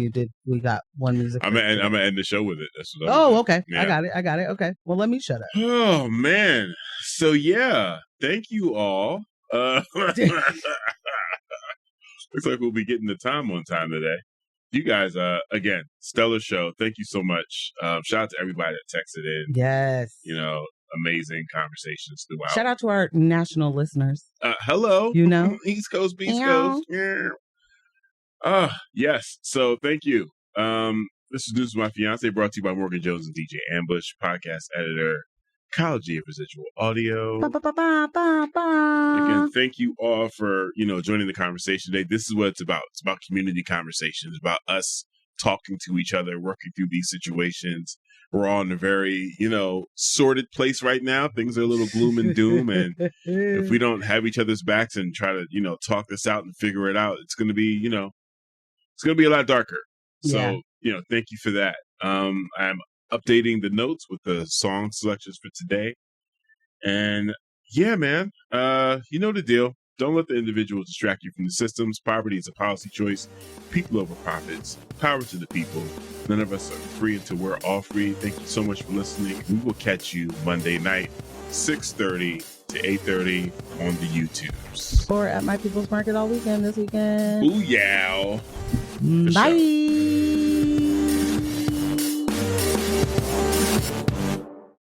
we got one music. I'm gonna end the show with it. That's what okay. Yeah. I got it. Okay. Well, let me shut up. Oh man. So yeah, thank you all. Looks like we'll be getting the time on time today. You guys, again, stellar show. Thank you so much. Shout out to everybody that texted in. Yes. Amazing conversations throughout. Shout out to our national listeners. Hello. East Coast, Beast Coast. Yeah. Yes. So thank you. This is News with My Fiancé, brought to you by Morgan Jones and DJ Ambush, podcast editor, Ecology of Residual Audio. Again, thank you all for, joining the conversation today. This is what it's about. It's about community conversations, about us talking to each other, working through these situations. We're all in a very, sordid place right now. Things are a little gloom and doom. And if we don't have each other's backs and try to, talk this out and figure it out, it's going to be, it's going to be a lot darker. So, thank you for that. I'm updating the notes with the song selections for today. And yeah, man, you know the deal. Don't let the individual distract you from the systems. Poverty is a policy choice. People over profits. Power to the people. None of us are free until we're all free. Thank you so much for listening. We will catch you Monday night, 6:30 to 8:30 on the YouTubes. Or at My People's Market all weekend this weekend. Booyah. Bye.